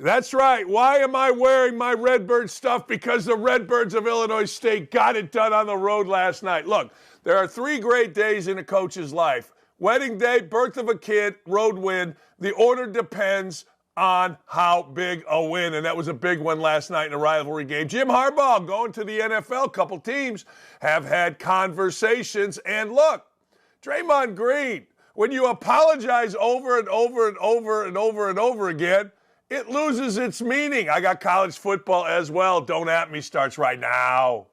That's right. Why am I wearing my Redbird stuff? Because the Redbirds of Illinois State got it done on the road last night. Look, there are 3 great days in a coach's life. Wedding day, birth of a kid, road win. The order depends on how big a win, and that was a big one last night in a rivalry game. Jim Harbaugh going to the NFL. Couple teams have had conversations. And look, Draymond Green, when you apologize over and over and over and over and over again, it loses its meaning. I got college football as well. Don't At Me starts right now.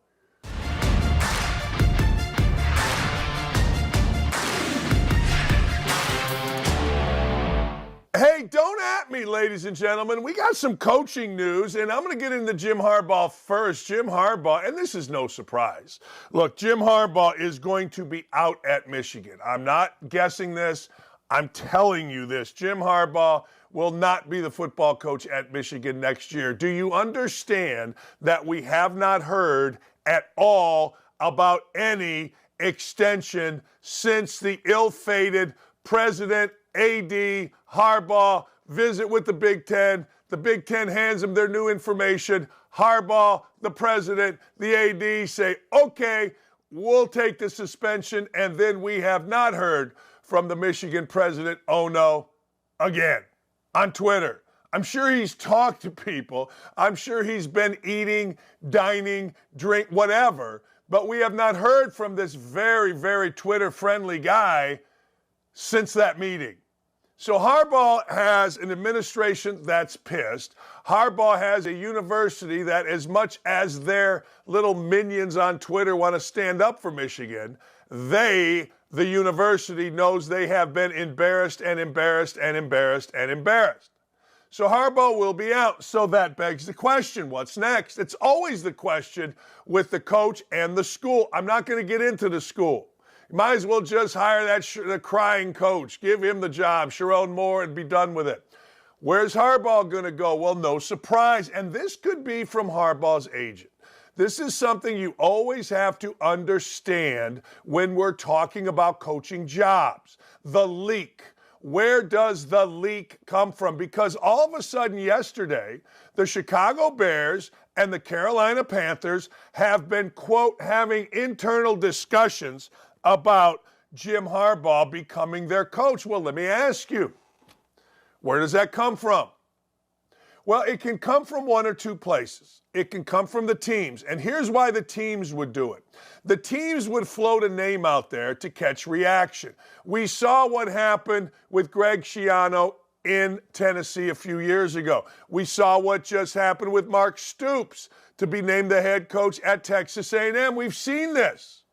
Hey, don't at me, ladies and gentlemen. We got some coaching news, and I'm going to get into Jim Harbaugh first. Jim Harbaugh, and this is no surprise. Look, Jim Harbaugh is going to be out at Michigan. I'm not guessing this. I'm telling you this. Jim Harbaugh will not be the football coach at Michigan next year. Do you understand that we have not heard at all about any extension since the ill-fated President AD Harbaugh visit with the Big Ten? The Big Ten hands them their new information. Harbaugh, the president, the AD say, okay, we'll take the suspension, and then we have not heard from the Michigan president, oh no, again, on Twitter. I'm sure he's talked to people. I'm sure he's been eating, dining, drink, whatever, but we have not heard from this very, very Twitter-friendly guy since that meeting. So Harbaugh has an administration that's pissed. Harbaugh has a university that, as much as their little minions on Twitter want to stand up for Michigan, they, the university, knows they have been embarrassed and embarrassed and embarrassed and embarrassed. So Harbaugh will be out. So that begs the question, what's next? It's always the question with the coach and the school. I'm not going to get into the school. You might as well just hire the crying coach. Give him the job, Sherrone Moore, and be done with it. Where's Harbaugh going to go? Well, no surprise. And this could be from Harbaugh's agent. This is something you always have to understand when we're talking about coaching jobs. The leak. Where does the leak come from? Because all of a sudden yesterday, the Chicago Bears and the Carolina Panthers have been, quote, having internal discussions about Jim Harbaugh becoming their coach. Well, let me ask you, where does that come from? Well, it can come from one or two places. It can come from the teams. And here's why the teams would do it. The teams would float a name out there to catch reaction. We saw what happened with Greg Schiano in Tennessee a few years ago. We saw what just happened with Mark Stoops to be named the head coach at Texas A&M. We've seen this.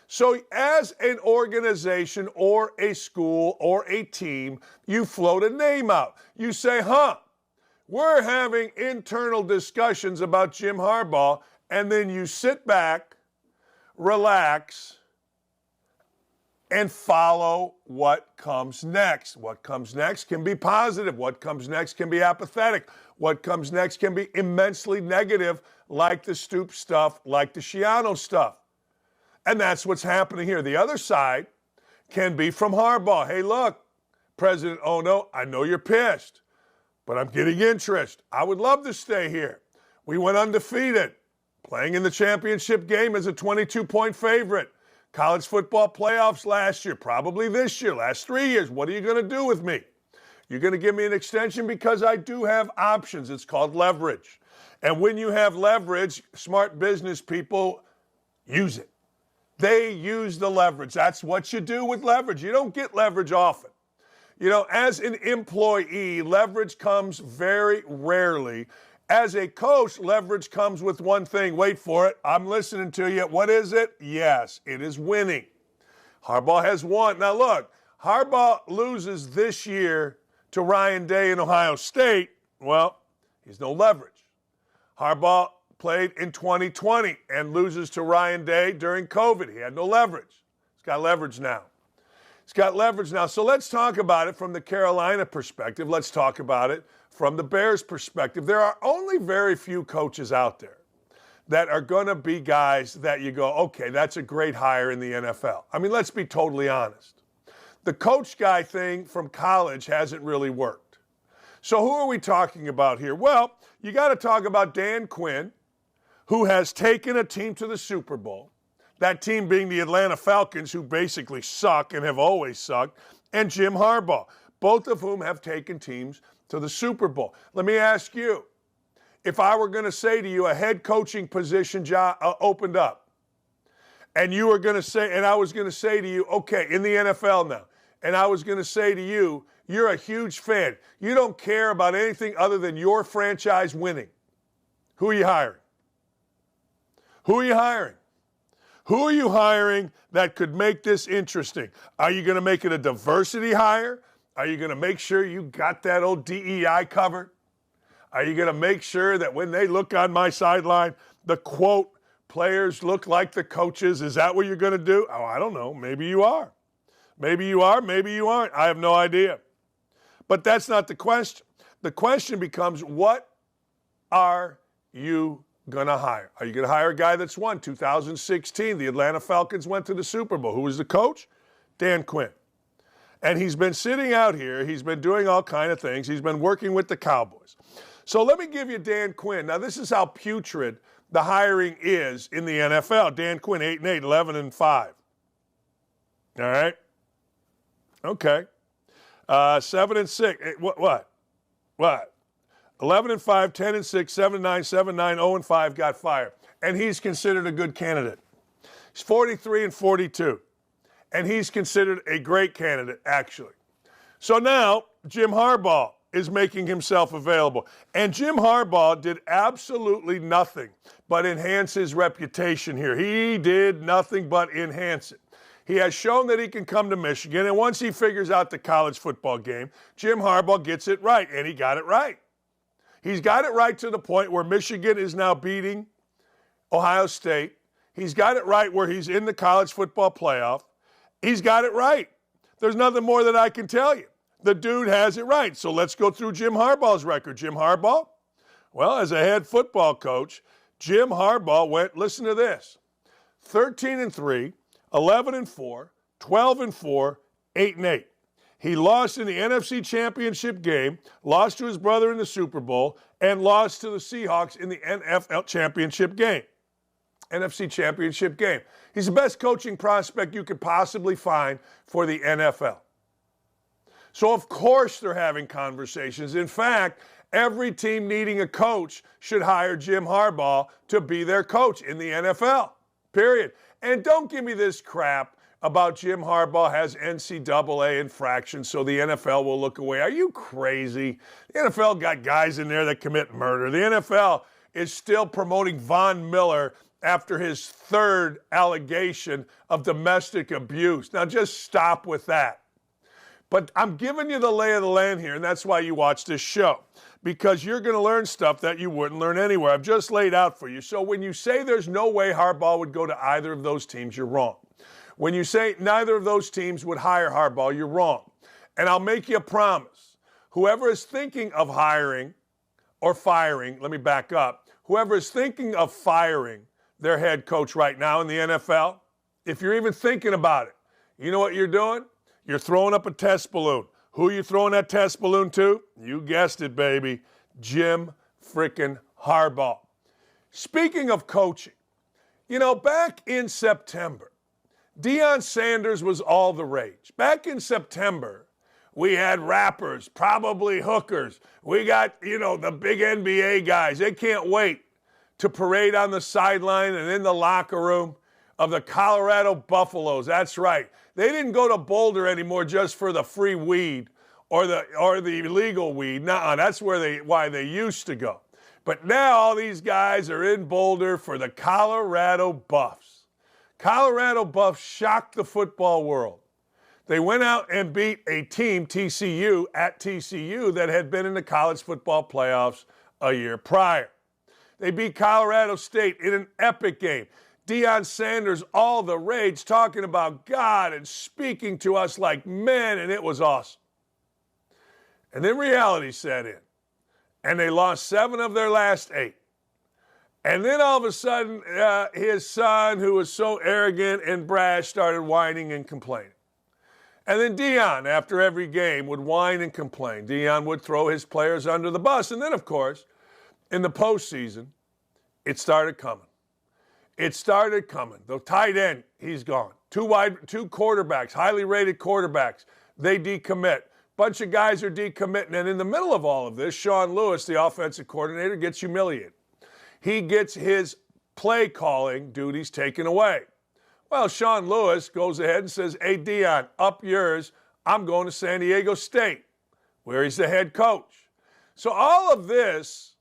So as an organization or a school or a team, you float a name out. You say, we're having internal discussions about Jim Harbaugh, and then you sit back, relax, and follow what comes next. What comes next can be positive. What comes next can be apathetic. What comes next can be immensely negative, like the Stoops stuff, like the Schiano stuff. And that's what's happening here. The other side can be from Harbaugh. Hey, look, President Ono, I know you're pissed, but I'm getting interest. I would love to stay here. We went undefeated, playing in the championship game as a 22-point favorite. College football playoffs last year, probably this year, last 3 years. What are you going to do with me? You're going to give me an extension because I do have options. It's called leverage. And when you have leverage, smart business people use it. They use the leverage. That's what you do with leverage. You don't get leverage often. You know, as an employee, leverage comes very rarely. As a coach, leverage comes with one thing. Wait for it. I'm listening to you. What is it? Yes, it is winning. Harbaugh has won. Now, look, Harbaugh loses this year to Ryan Day in Ohio State. Well, he's no leverage. Harbaugh played in 2020 and loses to Ryan Day during COVID. He had no leverage. He's got leverage now. He's got leverage now. So let's talk about it from the Carolina perspective. Let's talk about it from the Bears perspective. There are only very few coaches out there that are going to be guys that you go, okay, that's a great hire in the NFL. I mean, let's be totally honest. The coach guy thing from college hasn't really worked. So who are we talking about here? Well, you got to talk about Dan Quinn, who has taken a team to the Super Bowl. That team being the Atlanta Falcons, who basically suck and have always sucked, and Jim Harbaugh, both of whom have taken teams to the Super Bowl. Let me ask you, if I were going to say to you a head coaching position job opened up, and you were going to say, and I was going to say to you, okay, in the NFL now, and I was going to say to you, you're a huge fan. You don't care about anything other than your franchise winning. Who are you hiring? Who are you hiring? Who are you hiring that could make this interesting? Are you going to make it a diversity hire? Are you going to make sure you got that old DEI covered? Are you going to make sure that when they look on my sideline, the quote, players look like the coaches? Is that what you're going to do? Oh, I don't know. Maybe you are. Maybe you are. Maybe you aren't. I have no idea. But that's not the question. The question becomes, what are you going to hire? Are you going to hire a guy that's won? 2016, the Atlanta Falcons went to the Super Bowl. Who was the coach? Dan Quinn. And he's been sitting out here. He's been doing all kind of things. He's been working with the Cowboys. So let me give you Dan Quinn. Now, this is how putrid the hiring is in the NFL. Dan Quinn, 8-8, 11-5. All right? Okay. 7-6. What? 11-5, 10-6, 7-9, 7-9, 0-5 got fired. And he's considered a good candidate. He's 43-42. And he's considered a great candidate, actually. So now, Jim Harbaugh is making himself available. And Jim Harbaugh did absolutely nothing but enhance his reputation here. He did nothing but enhance it. He has shown that he can come to Michigan, and once he figures out the college football game, Jim Harbaugh gets it right, and he got it right. He's got it right to the point where Michigan is now beating Ohio State. He's got it right where he's in the college football playoff. He's got it right. There's nothing more that I can tell you. The dude has it right. So let's go through Jim Harbaugh's record. Jim Harbaugh? Well, as a head football coach, Jim Harbaugh went, listen to this, 13-3, 11-4, 12-4, 8-8. He lost in the NFC Championship game, lost to his brother in the Super Bowl, and lost to the Seahawks in the NFL Championship game. NFC Championship game. He's the best coaching prospect you could possibly find for the NFL. So, of course, they're having conversations. In fact, every team needing a coach should hire Jim Harbaugh to be their coach in the NFL, period. And don't give me this crap about Jim Harbaugh has NCAA infractions, so the NFL will look away. Are you crazy? The NFL got guys in there that commit murder. The NFL is still promoting Von Miller after his third allegation of domestic abuse. Now, just stop with that. But I'm giving you the lay of the land here, and that's why you watch this show, because you're going to learn stuff that you wouldn't learn anywhere. I've just laid out for you. So when you say there's no way Harbaugh would go to either of those teams, you're wrong. When you say neither of those teams would hire Harbaugh, you're wrong. And I'll make you a promise. Whoever is thinking of hiring or firing, let me back up, whoever is thinking of firing their head coach right now in the NFL, if you're even thinking about it, you know what you're doing? You're throwing up a test balloon. Who are you throwing that test balloon to? You guessed it, baby. Jim frickin' Harbaugh. Speaking of coaching, you know, back in September, Deion Sanders was all the rage. Back in September, we had rappers, probably hookers. We got, you know, the big NBA guys. They can't wait to parade on the sideline and in the locker room of the Colorado Buffaloes. That's right. They didn't go to Boulder anymore just for the free weed or the illegal weed. Nuh-uh, that's why they used to go. But now all these guys are in Boulder for the Colorado Buffs. Colorado Buffs shocked the football world. They went out and beat a team, TCU, at TCU, that had been in the college football playoffs a year prior. They beat Colorado State in an epic game. Deion Sanders, all the rage, talking about God and speaking to us like men, and it was awesome. And then reality set in, and they lost 7 of their last 8. And then all of a sudden, his son, who was so arrogant and brash, started whining and complaining. And then Deion, after every game, would whine and complain. Deion would throw his players under the bus. And then, of course, in the postseason, it started coming. It started coming. The tight end, he's gone. Two quarterbacks, highly rated quarterbacks, they decommit. Bunch of guys are decommitting. And in the middle of all of this, Sean Lewis, the offensive coordinator, gets humiliated. He gets his play calling duties taken away. Well, Sean Lewis goes ahead and says, hey, Deion, up yours. I'm going to San Diego State, where he's the head coach. So all of this,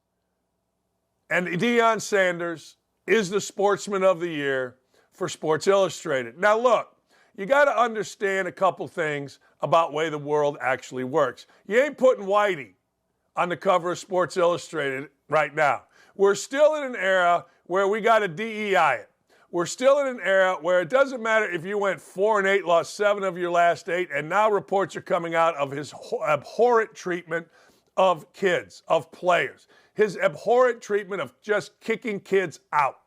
and Deion Sanders is the Sportsman of the Year for Sports Illustrated. Now, look, you got to understand a couple things about the way the world actually works. You ain't putting Whitey on the cover of Sports Illustrated right now. We're still in an era where we got to DEI it. We're still in an era where it doesn't matter if you went 4-8, lost 7 of your last 8, and now reports are coming out of his abhorrent treatment of kids, of players. His abhorrent treatment of just kicking kids out.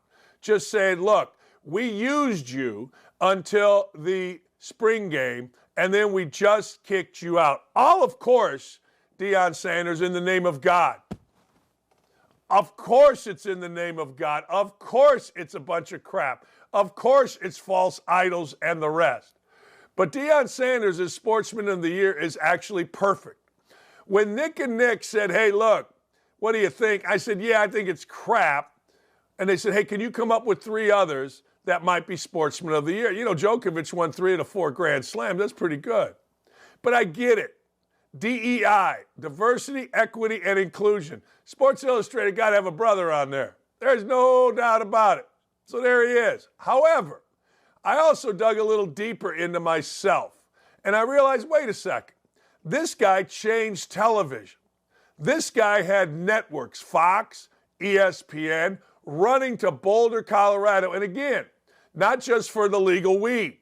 Just saying, look, we used you until the spring game, and then we just kicked you out. All, of course, Deion Sanders, in the name of God. Of course it's in the name of God. Of course it's a bunch of crap. Of course it's false idols and the rest. But Deion Sanders, as Sportsman of the Year, is actually perfect. When Nick and Nick said, hey, look, what do you think? I said, yeah, I think it's crap. And they said, hey, can you come up with 3 others that might be Sportsman of the Year? You know, Djokovic won 3 of the 4 Grand Slams. That's pretty good. But I get it. DEI, diversity, equity, and inclusion. Sports Illustrated got to have a brother on there. There's no doubt about it. So there he is. However, I also dug a little deeper into myself, and I realized, wait a second, this guy changed television. This guy had networks, Fox, ESPN, running to Boulder, Colorado. And again, not just for the legal weed.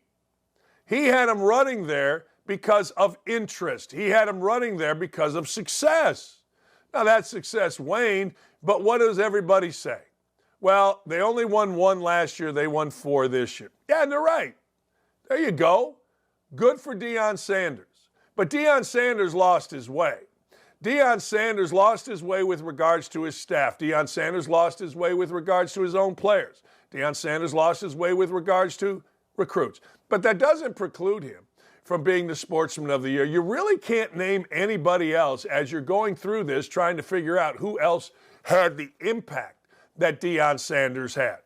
He had them running there because of interest. He had them running there because of success. Now, that success waned, but what does everybody say? Well, they only won 1 last year. They won 4 this year. Yeah, and they're right. There you go. Good for Deion Sanders. But Deion Sanders lost his way. Deion Sanders lost his way with regards to his staff. Deion Sanders lost his way with regards to his own players. Deion Sanders lost his way with regards to recruits. But that doesn't preclude him from being the Sportsman of the Year. You really can't name anybody else as you're going through this trying to figure out who else had the impact that Deion Sanders had.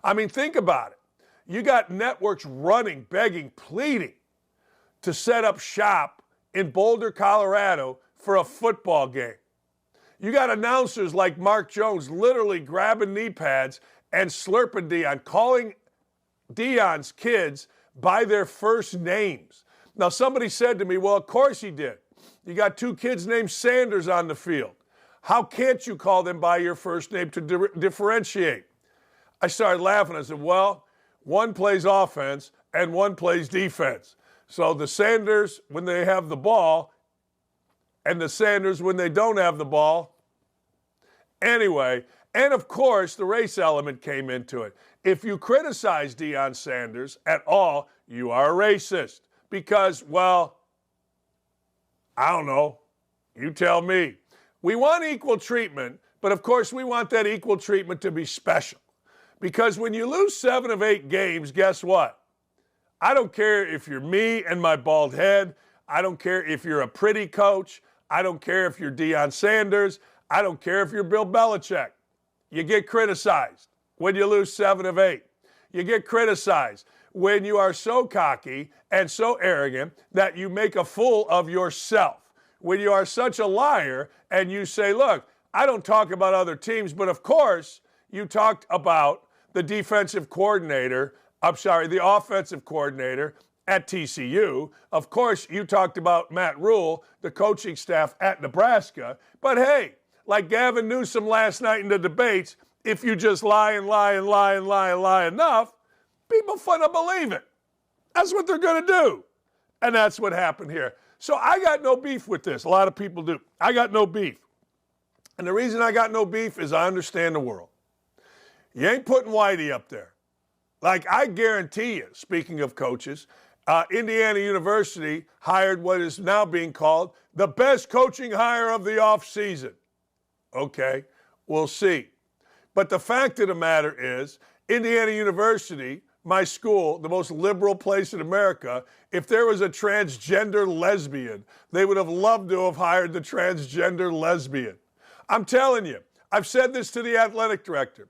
I mean, think about it. You got networks running, begging, pleading to set up shop in Boulder, Colorado for a football game. You got announcers like Mark Jones literally grabbing knee pads and slurping Deion, calling Deion's kids by their first names. Now, somebody said to me, well, of course he did. You got 2 kids named Sanders on the field. How can't you call them by your first name to differentiate? I started laughing. I said, well, one plays offense and one plays defense. So the Sanders when they have the ball and the Sanders when they don't have the ball. Anyway, and of course, the race element came into it. If you criticize Deion Sanders at all, you are a racist. Because, well, I don't know. You tell me. We want equal treatment, but of course we want that equal treatment to be special. Because when you lose 7 of 8 games, guess what? I don't care if you're me and my bald head. I don't care if you're a pretty coach. I don't care if you're Deion Sanders. I don't care if you're Bill Belichick. You get criticized when you lose 7 of 8. You get criticized when you are so cocky and so arrogant that you make a fool of yourself. When you are such a liar and you say, look, I don't talk about other teams, but of course you talked about the offensive coordinator at TCU. Of course, you talked about Matt Rule, the coaching staff at Nebraska. But hey, like Gavin Newsom last night in the debates, if you just lie enough, people finna believe it. That's what they're going to do. And that's what happened here. So I got no beef with this. A lot of people do. I got no beef. And the reason I got no beef is I understand the world. You ain't putting Whitey up there. Like, I guarantee you, speaking of coaches, Indiana University hired what is now being called the best coaching hire of the offseason. Okay, we'll see. But the fact of the matter is, Indiana University, my school, the most liberal place in America, if there was a transgender lesbian, they would have loved to have hired the transgender lesbian. I'm telling you, I've said this to the athletic director.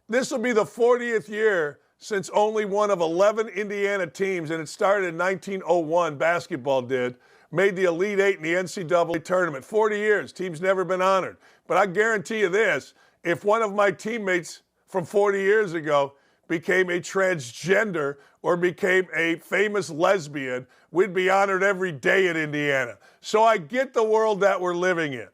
This will be the 40th year since only one of 11 Indiana teams, and it started in 1901, basketball did, made the Elite Eight in the NCAA tournament. 40 years, team's never been honored. But I guarantee you this, if one of my teammates from 40 years ago became a transgender or became a famous lesbian, we'd be honored every day in Indiana. So I get the world that we're living in.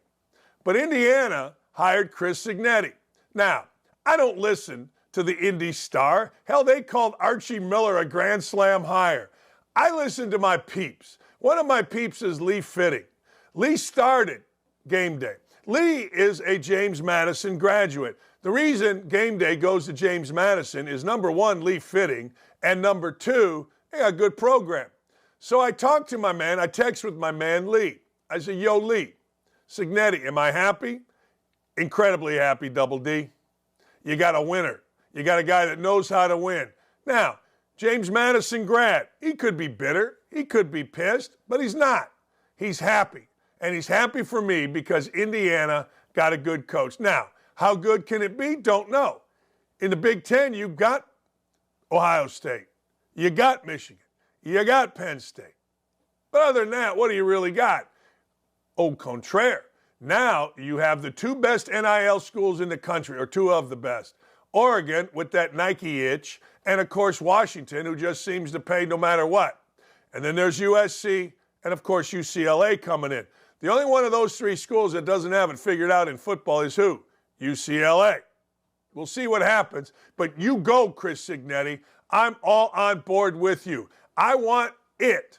But Indiana hired Chris Cignetti. Now, I don't listen to the Indy Star. Hell, they called Archie Miller a Grand Slam hire. I listen to my peeps. One of my peeps is Lee Fitting. Lee started Game Day. Lee is a James Madison graduate. The reason Game Day goes to James Madison is, number one, Lee Fitting, and number two, they got a good program. So I talked to my man, I text with my man Lee. I said, yo, Lee, Cignetti, am I happy? Incredibly happy, Double D. You got a winner. You got a guy that knows how to win. Now, James Madison grad, he could be bitter, he could be pissed, but he's not. He's happy. And he's happy for me because Indiana got a good coach. Now, how good can it be? Don't know. In the Big Ten, you've got Ohio State. You got Michigan. You got Penn State. But other than that, what do you really got? Au contraire. Now you have the two best NIL schools in the country, or two of the best. Oregon with that Nike itch, and of course Washington, who just seems to pay no matter what. And then there's USC, and of course UCLA coming in. The only one of those three schools that doesn't have it figured out in football is who? UCLA. We'll see what happens, but you go, Chris Cignetti. I'm all on board with you. I want it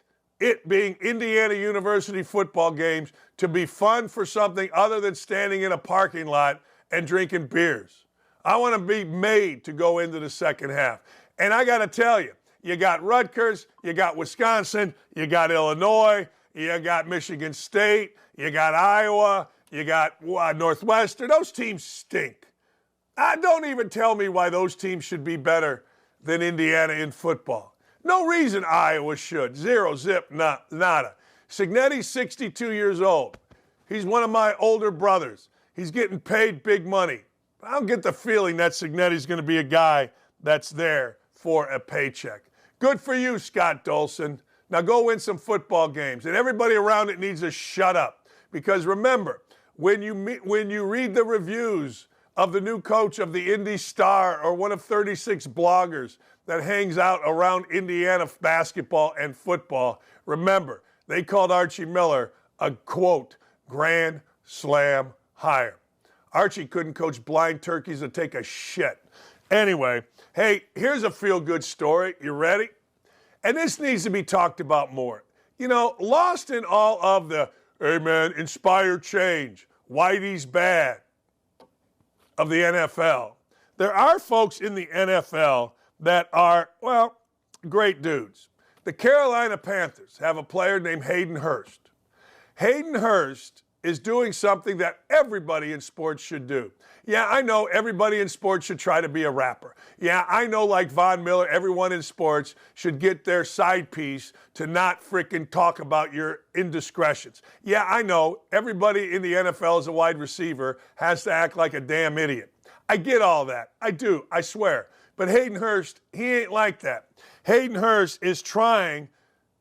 being Indiana University football games, to be fun for something other than standing in a parking lot and drinking beers. I want to be made to go into the second half. And I got to tell you, you got Rutgers, you got Wisconsin, you got Illinois, you got Michigan State, you got Iowa, you got Northwestern. Those teams stink. Don't even tell me why those teams should be better than Indiana in football. No reason Iowa should. Zero, zip, nada. Cignetti's 62 years old. He's one of my older brothers. He's getting paid big money. But I don't get the feeling that Cignetti's going to be a guy that's there for a paycheck. Good for you, Scott Dolson. Now go win some football games. And everybody around it needs to shut up. Because remember, when you read the reviews of the new coach of the Indy Star, or one of 36 bloggers that hangs out around Indiana basketball and football, remember, they called Archie Miller a, quote, Grand Slam hire. Archie couldn't coach blind turkeys to take a shit. Anyway, hey, here's a feel-good story. You ready? And this needs to be talked about more. You know, lost in all of the, hey man, inspire change, Whitey's bad, of the NFL. There are folks in the NFL that are, well, great dudes. The Carolina Panthers have a player named Hayden Hurst. Hayden Hurst is doing something that everybody in sports should do. Yeah, I know everybody in sports should try to be a rapper. Yeah, I know, like Von Miller, everyone in sports should get their side piece to not frickin' talk about your indiscretions. Yeah, I know everybody in the NFL as a wide receiver has to act like a damn idiot. I get all that. I do, I swear. But Hayden Hurst, he ain't like that. Hayden Hurst is trying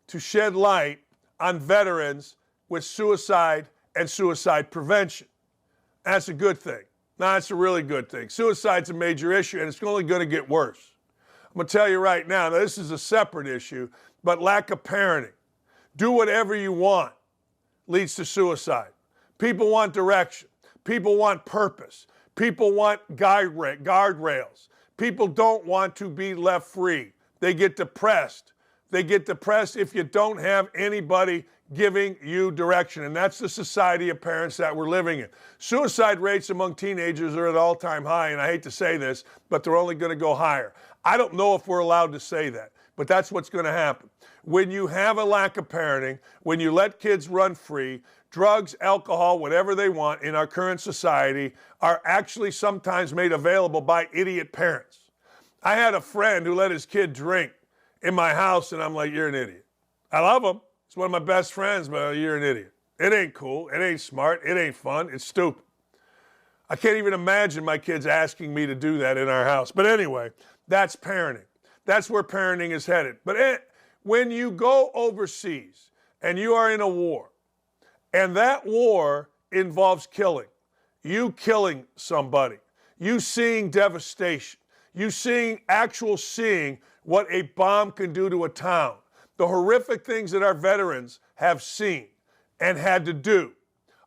to shed light on veterans with suicide and suicide prevention. That's a good thing. No, it's a really good thing. Suicide's a major issue, and it's only going to get worse. I'm going to tell you right now, this is a separate issue, but lack of parenting. Do whatever you want leads to suicide. People want direction. People want purpose. People want guardrails. People don't want to be left free. They get depressed. They get depressed if you don't have anybody giving you direction. And that's the society of parents that we're living in. Suicide rates among teenagers are at all-time high, and I hate to say this, but they're only going to go higher. I don't know if we're allowed to say that, but that's what's going to happen. When you have a lack of parenting, when you let kids run free, drugs, alcohol, whatever they want in our current society are actually sometimes made available by idiot parents. I had a friend who let his kid drink in my house, and I'm like, you're an idiot. I love him. He's one of my best friends, but you're an idiot. It ain't cool. It ain't smart. It ain't fun. It's stupid. I can't even imagine my kids asking me to do that in our house. But anyway, that's parenting. That's where parenting is headed. But when you go overseas and you are in a war, and that war involves killing, you killing somebody, you seeing devastation, you seeing what a bomb can do to a town, the horrific things that our veterans have seen and had to do.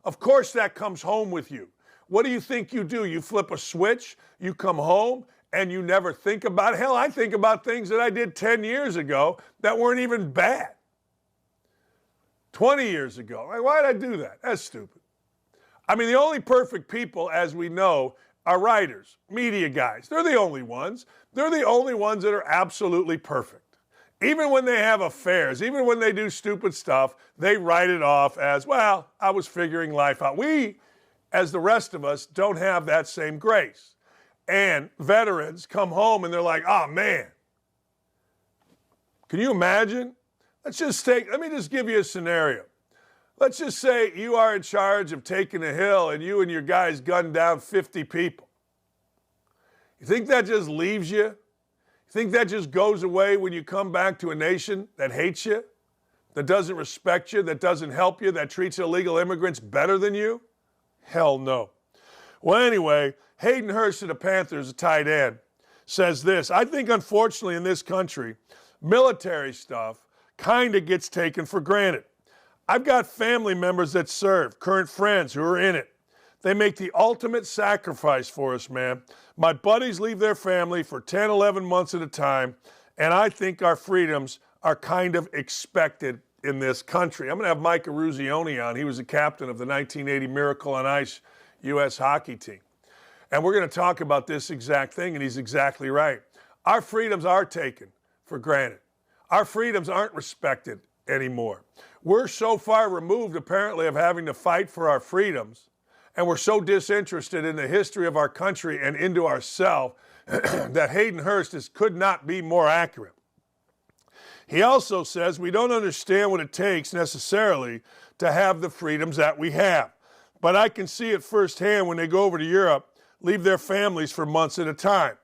Of course that comes home with you. What do you think you do? You flip a switch, you come home, and you never think about it. Hell, I think about things that I did 10 years ago that weren't even bad. 20 years ago. Like, why did I do that? That's stupid. I mean, the only perfect people, as we know, are writers, media guys. They're the only ones. They're the only ones that are absolutely perfect. Even when they have affairs, even when they do stupid stuff, they write it off as, well, I was figuring life out. We, as the rest of us, don't have that same grace. And veterans come home and they're like, oh, man. Can you imagine? Let me just give you a scenario. Let's just say you are in charge of taking a hill and you and your guys gunned down 50 people. You think that just leaves you? You think that just goes away when you come back to a nation that hates you, that doesn't respect you, that doesn't help you, that treats illegal immigrants better than you? Hell no. Well, anyway, Hayden Hurst of the Panthers, a tight end, says this: I think, unfortunately, in this country, military stuff kind of gets taken for granted. I've got family members that serve, current friends who are in it. They make the ultimate sacrifice for us, man. My buddies leave their family for 10, 11 months at a time, and I think our freedoms are kind of expected in this country. I'm going to have Mike Eruzione on. He was the captain of the 1980 Miracle on Ice U.S. hockey team. And we're going to talk about this exact thing, and he's exactly right. Our freedoms are taken for granted. Our freedoms aren't respected anymore. We're so far removed, apparently, of having to fight for our freedoms, and we're so disinterested in the history of our country and into ourselves that Hayden Hurst could not be more accurate. He also says we don't understand what it takes necessarily to have the freedoms that we have. But I can see it firsthand when they go over to Europe, leave their families for months at a time.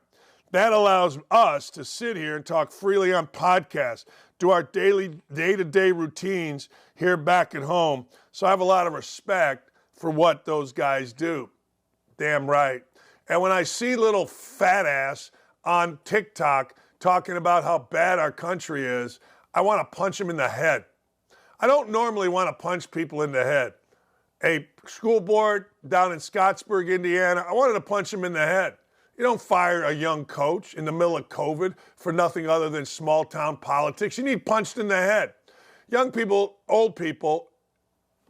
That allows us to sit here and talk freely on podcasts, do our daily, day-to-day routines here back at home. So I have a lot of respect for what those guys do. Damn right. And when I see little fat ass on TikTok talking about how bad our country is, I want to punch him in the head. I don't normally want to punch people in the head. A school board down in Scottsburg, Indiana, I wanted to punch him in the head. You don't fire a young coach in the middle of COVID for nothing other than small-town politics. You need punched in the head. Young people, old people,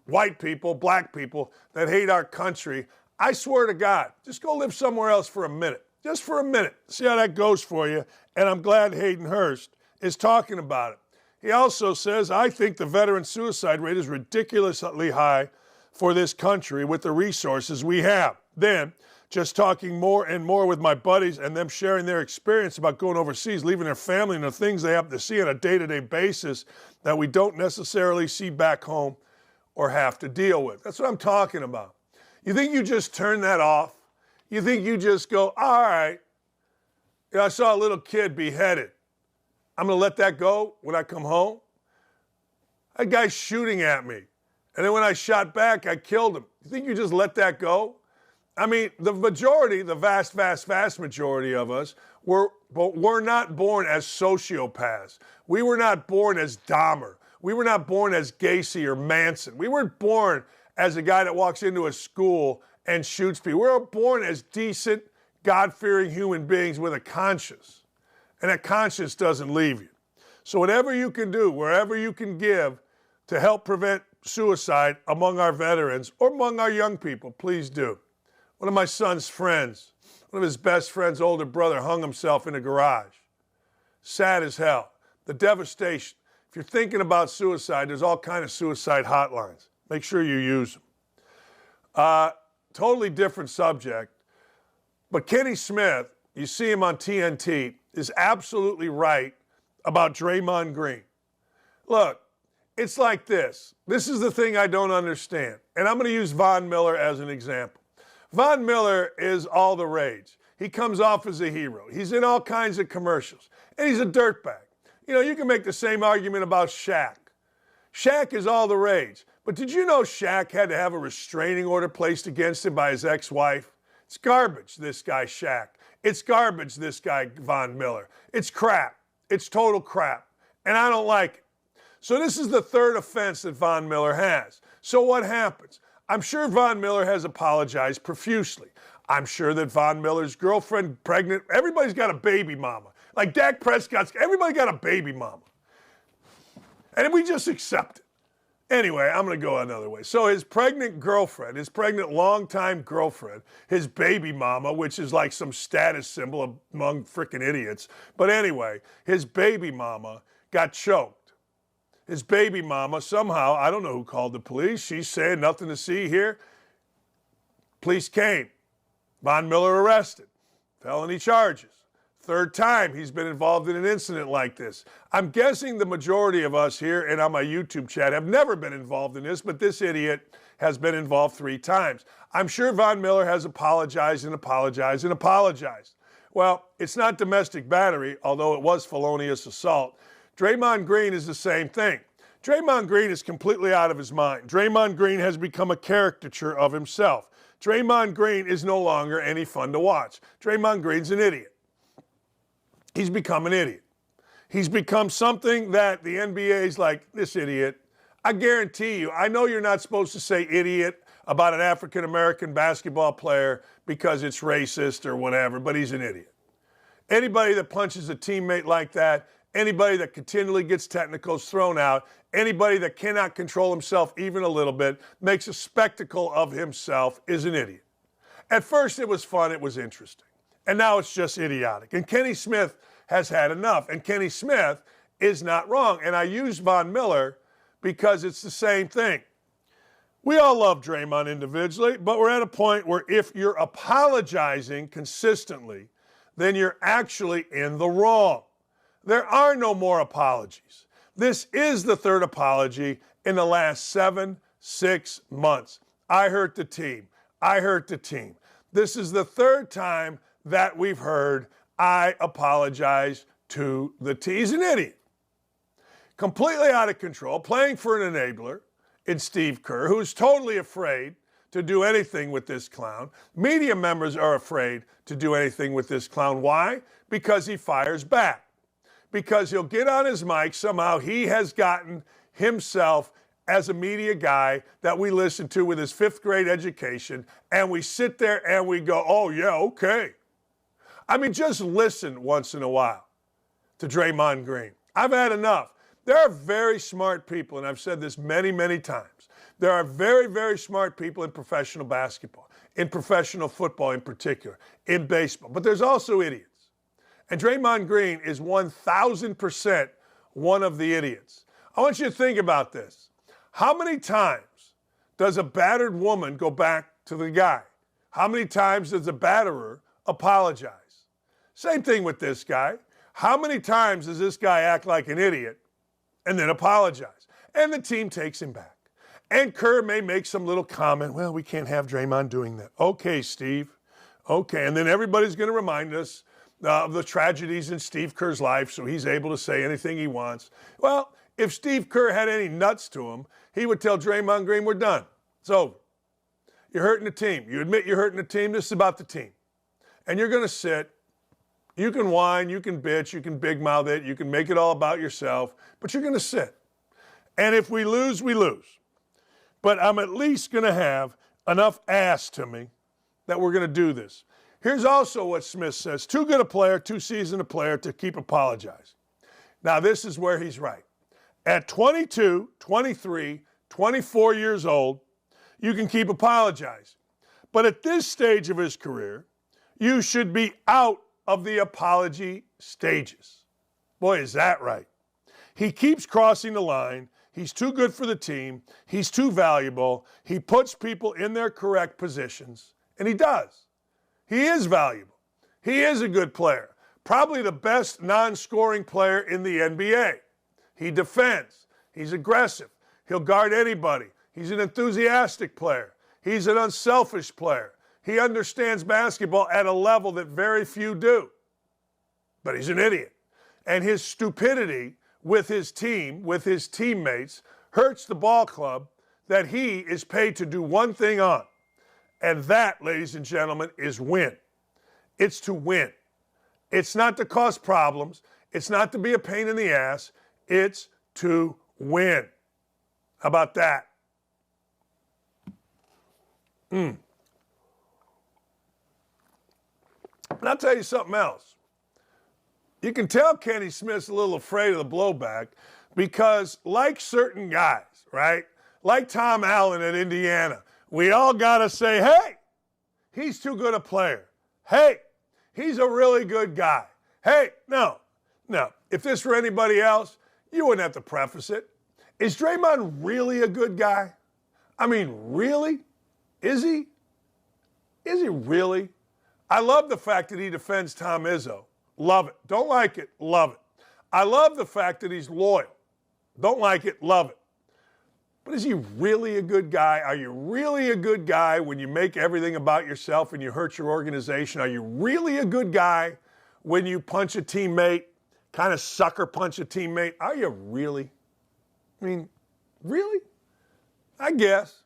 white people, black people that hate our country, I swear to God, just go live somewhere else for a minute. Just for a minute. See how that goes for you. And I'm glad Hayden Hurst is talking about it. He also says, I think the veteran suicide rate is ridiculously high for this country with the resources we have. Then, just talking more and more with my buddies and them sharing their experience about going overseas, leaving their family and the things they have to see on a day-to-day basis that we don't necessarily see back home or have to deal with. That's what I'm talking about. You think you just turn that off? You think you just go, all right, I saw a little kid beheaded. I'm going to let that go when I come home? That guy's shooting at me. And then when I shot back, I killed him. You think you just let that go? I mean, the majority, the vast majority of us were not born as sociopaths. We were not born as Dahmer. We were not born as Gacy or Manson. We weren't born as a guy that walks into a school and shoots people. We were born as decent, God-fearing human beings with a conscience. And that conscience doesn't leave you. So whatever you can do, wherever you can give to help prevent suicide among our veterans or among our young people, please do. One of my son's friends, one of his best friend's older brother, hung himself in a garage. Sad as hell. the devastation. If you're thinking about suicide, there's all kinds of suicide hotlines. Make sure you use them. Totally different subject. But Kenny Smith, you see him on TNT, is absolutely right about Draymond Green. Look, it's like this. This is the thing I don't understand. And I'm going to use Von Miller as an example. Von Miller is all the rage. He comes off as a hero. He's in all kinds of commercials. And he's a dirtbag. You know, you can make the same argument about Shaq. Shaq is all the rage. But did you know Shaq had to have a restraining order placed against him by his ex-wife? It's garbage, this guy Shaq. It's garbage, this guy Von Miller. It's crap. It's total crap. And I don't like it. So this is the third offense that Von Miller has. So what happens? I'm sure Von Miller has apologized profusely. I'm sure that Von Miller's girlfriend, pregnant, everybody's got a baby mama. Like Dak Prescott's, everybody got a baby mama. And we just accept it. Anyway, I'm going to go another way. So his pregnant girlfriend, his pregnant longtime girlfriend, his baby mama, which is like some status symbol among freaking idiots. But anyway, his baby mama got choked. His baby mama somehow, I don't know who called the police. She's saying nothing to see here. Police came. Von Miller arrested. Felony charges. Third time he's been involved in an incident like this. I'm guessing the majority of us here and on my YouTube chat have never been involved in this, but this idiot has been involved 3 times. I'm sure Von Miller has apologized and apologized and apologized. Well, it's not domestic battery, although it was felonious assault. Draymond Green is the same thing. Draymond Green is completely out of his mind. Draymond Green has become a caricature of himself. Draymond Green is no longer any fun to watch. Draymond Green's an idiot. He's become an idiot. He's become something that the NBA's like, this idiot. I guarantee you, I know you're not supposed to say idiot about an African-American basketball player because it's racist or whatever, but he's an idiot. Anybody that punches a teammate like that, anybody that continually gets technicals thrown out, anybody that cannot control himself even a little bit, makes a spectacle of himself, is an idiot. At first it was fun, it was interesting. And now it's just idiotic. And Kenny Smith has had enough. And Kenny Smith is not wrong. And I use Von Miller because it's the same thing. We all love Draymond individually, but we're at a point where if you're apologizing consistently, then you're actually in the wrong. There are no more apologies. This is the third apology in the last 6 months. I hurt the team. I hurt the team. This is the third time that we've heard, I apologize to the team. He's an idiot. Completely out of control, playing for an enabler in Steve Kerr, who's totally afraid to do anything with this clown. Media members are afraid to do anything with this clown. Why? Because he fires back. Because he'll get on his mic, somehow he has gotten himself as a media guy that we listen to with his 5th grade education, and we sit there and we go, oh yeah, okay. I mean, just listen once in a while to Draymond Green. I've had enough. There are very smart people, and I've said this many, many times. There are very, very smart people in professional basketball, in professional football in particular, in baseball. But there's also idiots. And Draymond Green is 1,000% one of the idiots. I want you to think about this. How many times does a battered woman go back to the guy? How many times does a batterer apologize? Same thing with this guy. How many times does this guy act like an idiot and then apologize? And the team takes him back. And Kerr may make some little comment, well, we can't have Draymond doing that. Okay, Steve. Okay, and then everybody's going to remind us of the tragedies in Steve Kerr's life so he's able to say anything he wants. Well, if Steve Kerr had any nuts to him, he would tell Draymond Green, we're done. It's over. You're hurting the team. You admit you're hurting the team. This is about the team. And you're going to sit. You can whine, you can bitch, you can big mouth it, you can make it all about yourself, but you're going to sit. And if we lose, we lose. But I'm at least going to have enough ass to me that we're going to do this. Here's also what Smith says. Too good a player, too seasoned a player to keep apologizing. Now, this is where he's right. At 22, 23, 24 years old, you can keep apologizing. But at this stage of his career, you should be out of the apology stages. Boy, is that right. He keeps crossing the line. He's too good for the team. He's too valuable. He puts people in their correct positions, and he does. He is valuable. He is a good player. Probably the best non-scoring player in the NBA. He defends. He's aggressive. He'll guard anybody. He's an enthusiastic player. He's an unselfish player. He understands basketball at a level that very few do. But he's an idiot. And his stupidity with his team, with his teammates, hurts the ball club that he is paid to do one thing on. And that, ladies and gentlemen, is win. It's to win. It's not to cause problems. It's not to be a pain in the ass. It's to win. How about that? And I'll tell you something else. You can tell Kenny Smith's a little afraid of the blowback because, like certain guys, right? Like Tom Allen at Indiana, we all got to say, hey, he's too good a player. Hey, he's a really good guy. Hey, no. If this were anybody else, you wouldn't have to preface it. Is Draymond really a good guy? I mean, really? Is he? Is he really? I love the fact that he defends Tom Izzo. Love it. Don't like it. Love it. I love the fact that he's loyal. Don't like it. Love it. But is he really a good guy? Are you really a good guy when you make everything about yourself and you hurt your organization? Are you really a good guy when you punch a teammate, kind of sucker punch a teammate? Are you really? I mean, really? I guess.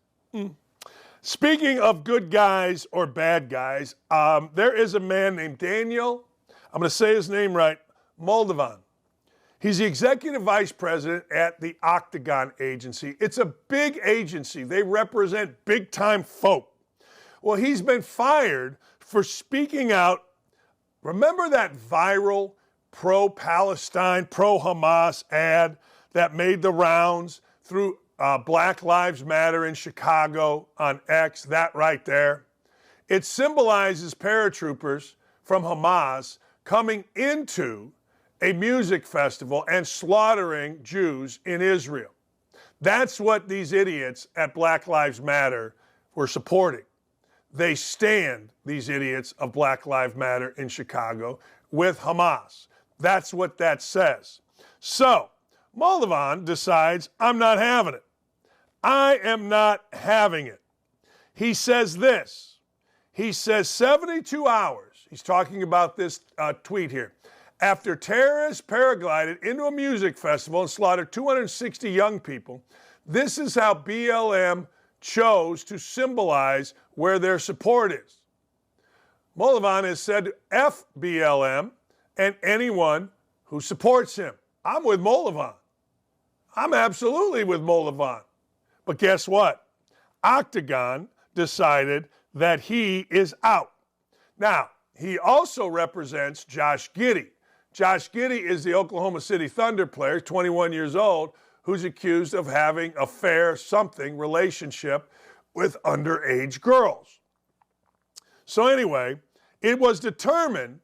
Speaking of good guys or bad guys, there is a man named Daniel, I'm going to say his name right, Moldovan. He's the executive vice president at the Octagon agency. It's a big agency. They represent big-time folk. Well, he's been fired for speaking out. Remember that viral pro-Palestine, pro-Hamas ad that made the rounds through Black Lives Matter in Chicago on X, that right there? It symbolizes paratroopers from Hamas coming into a music festival and slaughtering Jews in Israel. That's what these idiots at Black Lives Matter were supporting. They stand, these idiots of Black Lives Matter in Chicago, with Hamas. That's what that says. So, Moldovan decides, I'm not having it. I am not having it. He says this. He says 72 hours. He's talking about this tweet here. After terrorists paraglided into a music festival and slaughtered 260 young people, this is how BLM chose to symbolize where their support is. Moldovan has said F BLM and anyone who supports him. I'm with Moldovan. I'm absolutely with Moldovan. But guess what? Octagon decided that he is out. Now, he also represents Josh Giddey. Josh Giddey is the Oklahoma City Thunder player, 21 years old, who's accused of having a relationship with underage girls. So anyway, it was determined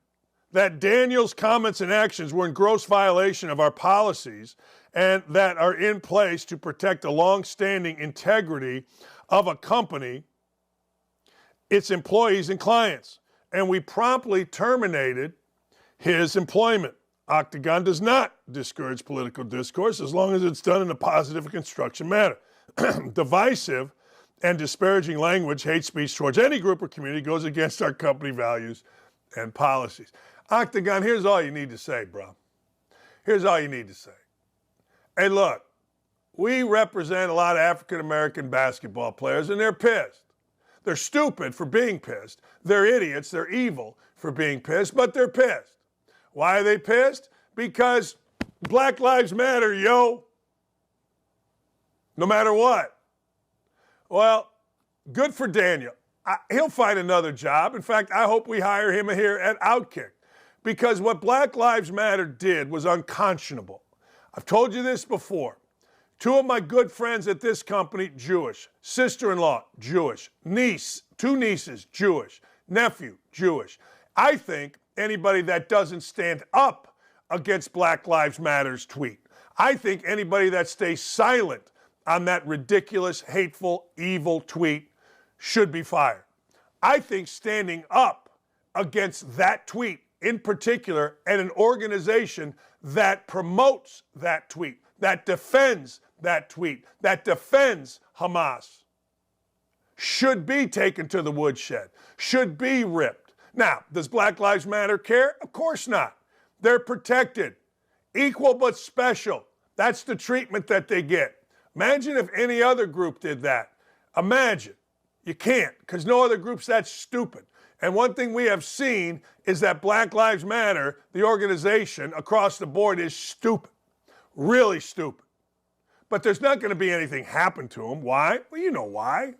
that Daniel's comments and actions were in gross violation of our policies and that are in place to protect the long-standing integrity of a company, its employees and clients. And we promptly terminated his employment. Octagon does not discourage political discourse as long as it's done in a positive and constructive manner. Divisive and disparaging language, hate speech towards any group or community goes against our company values and policies. Octagon, here's all you need to say, bro. Here's all you need to say. Hey, look, we represent a lot of African-American basketball players, and they're pissed. They're stupid for being pissed. They're idiots. They're evil for being pissed, but they're pissed. Why are they pissed? Because Black Lives Matter, yo. No matter what. Well, good for Daniel. He'll find another job. In fact, I hope we hire him here at OutKick. Because what Black Lives Matter did was unconscionable. I've told you this before. Two of my good friends at this company, Jewish. Sister-in-law, Jewish. Niece, two nieces, Jewish. Nephew, Jewish. I think anybody that doesn't stand up against Black Lives Matter's tweet, I think anybody that stays silent on that ridiculous, hateful, evil tweet should be fired. I think standing up against that tweet in particular and an organization that promotes that tweet, that defends that tweet, that defends Hamas, should be taken to the woodshed, should be ripped. Now, does Black Lives Matter care? Of course not. They're protected. Equal but special. That's the treatment that they get. Imagine if any other group did that. Imagine. You can't, because no other group's that stupid. And one thing we have seen is that Black Lives Matter, the organization across the board, is stupid. Really stupid. But there's not going to be anything happen to them. Why? Well, you know why.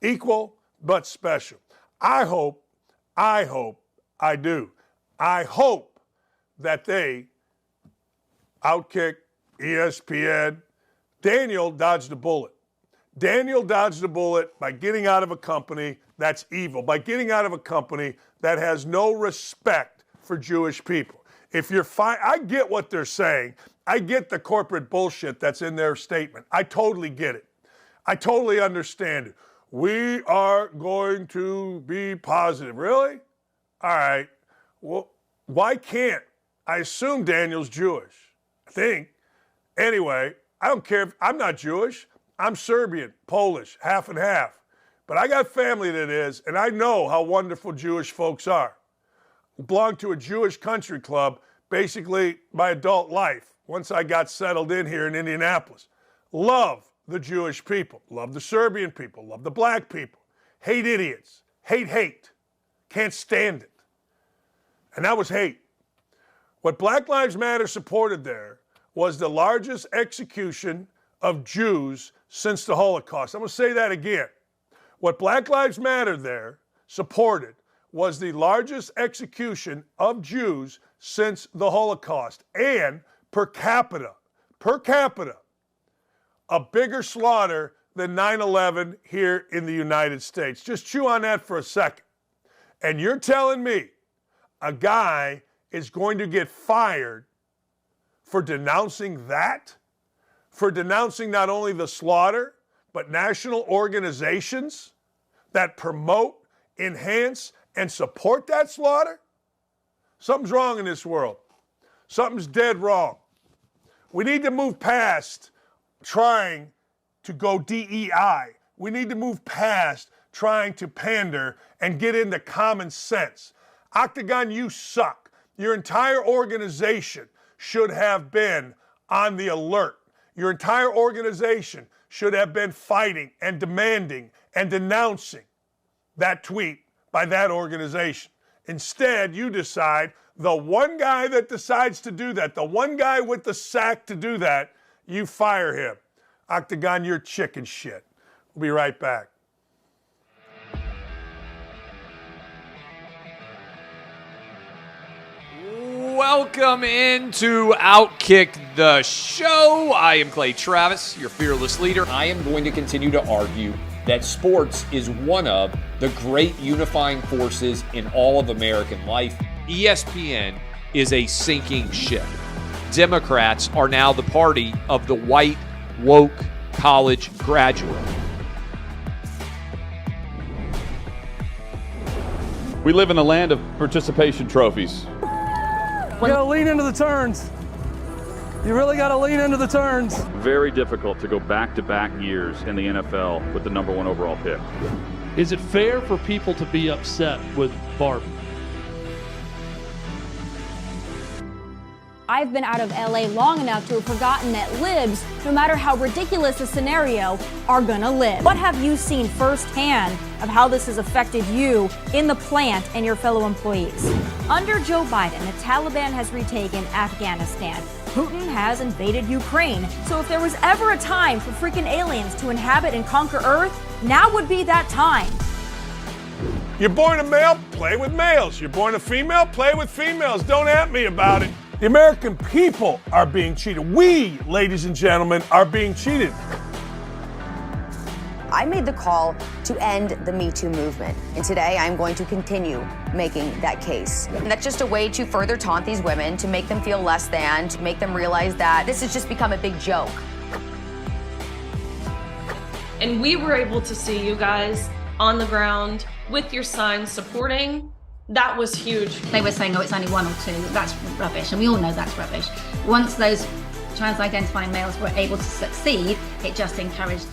Equal but special. I hope that they, OutKick, ESPN, Daniel dodged a bullet. Daniel dodged a bullet by getting out of a company that's evil, by getting out of a company that has no respect for Jewish people. If you're fine, I get what they're saying. I get the corporate bullshit that's in their statement. I totally get it. I totally understand it. We are going to be positive. Really? All right. Well, why can't? I assume Daniel's Jewish. I think. Anyway, I don't care if I'm not Jewish. I'm Serbian, Polish, half and half. But I got family that is, and I know how wonderful Jewish folks are. Belonged to a Jewish country club basically my adult life once I got settled in here in Indianapolis. Love the Jewish people. Love the Serbian people. Love the black people. Hate idiots. Hate. Can't stand it. And that was hate. What Black Lives Matter supported there was the largest execution of Jews since the Holocaust. I'm going to say that again. What Black Lives Matter there supported was the largest execution of Jews since the Holocaust, and per capita, a bigger slaughter than 9/11 here in the United States. Just chew on that for a second. And you're telling me a guy is going to get fired for denouncing that? For denouncing not only the slaughter, but national organizations that promote, enhance, and support that slaughter? Something's wrong in this world. Something's dead wrong. We need to move past trying to go DEI. We need to move past trying to pander and get into common sense. Octagon, you suck. Your entire organization should have been on the alert. Your entire organization should have been fighting and demanding and denouncing that tweet by that organization. Instead, you decide the one guy that decides to do that, the one guy with the sack to do that, you fire him. Octagon, you're chicken shit. We'll be right back. Welcome into OutKick the show. I am Clay Travis, your fearless leader. I am going to continue to argue that sports is one of the great unifying forces in all of American life. ESPN is a sinking ship. Democrats are now the party of the white, woke college graduate. We live in the land of participation trophies. You gotta lean into the turns. You really gotta lean into the turns. Very difficult to go back-to-back years in the NFL with the number 1 overall pick. Is it fair for people to be upset with Barbie? I've been out of LA long enough to have forgotten that libs, no matter how ridiculous the scenario, are gonna live. What have you seen firsthand of how this has affected you in the plant and your fellow employees? Under Joe Biden, the Taliban has retaken Afghanistan. Putin has invaded Ukraine. So if there was ever a time for freaking aliens to inhabit and conquer Earth, now would be that time. You're born a male, play with males. You're born a female, play with females. Don't at me about it. The American people are being cheated. We, ladies and gentlemen, are being cheated. I made the call to end the Me Too movement. And today I'm going to continue making that case. And that's just a way to further taunt these women, to make them feel less than, to make them realize that this has just become a big joke. And we were able to see you guys on the ground with your signs supporting. That was huge. They were saying, oh, it's only 1 or 2. That's rubbish, and we all know that's rubbish. Once those trans-identifying males were able to succeed, it just encouraged.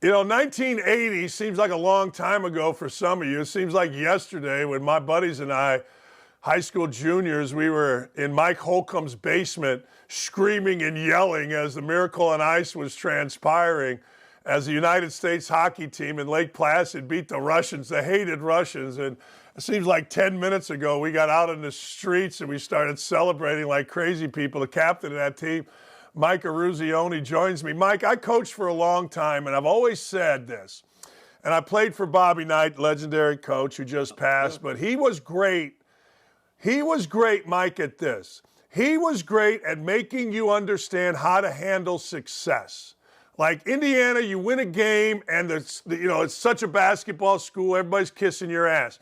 You know, 1980 seems like a long time ago for some of you. It seems like yesterday when my buddies and I, high school juniors, we were in Mike Holcomb's basement screaming and yelling as the Miracle on Ice was transpiring as the United States hockey team in Lake Placid beat the Russians, the hated Russians. And it seems like 10 minutes ago we got out in the streets and we started celebrating like crazy people. The captain of that team, Mike Eruzione, joins me. Mike, I coached for a long time, and I've always said this, and I played for Bobby Knight, legendary coach who just passed, but he was great. He was great, Mike, at this. He was great at making you understand how to handle success. Like Indiana, you win a game, and it's such a basketball school, everybody's kissing your ass.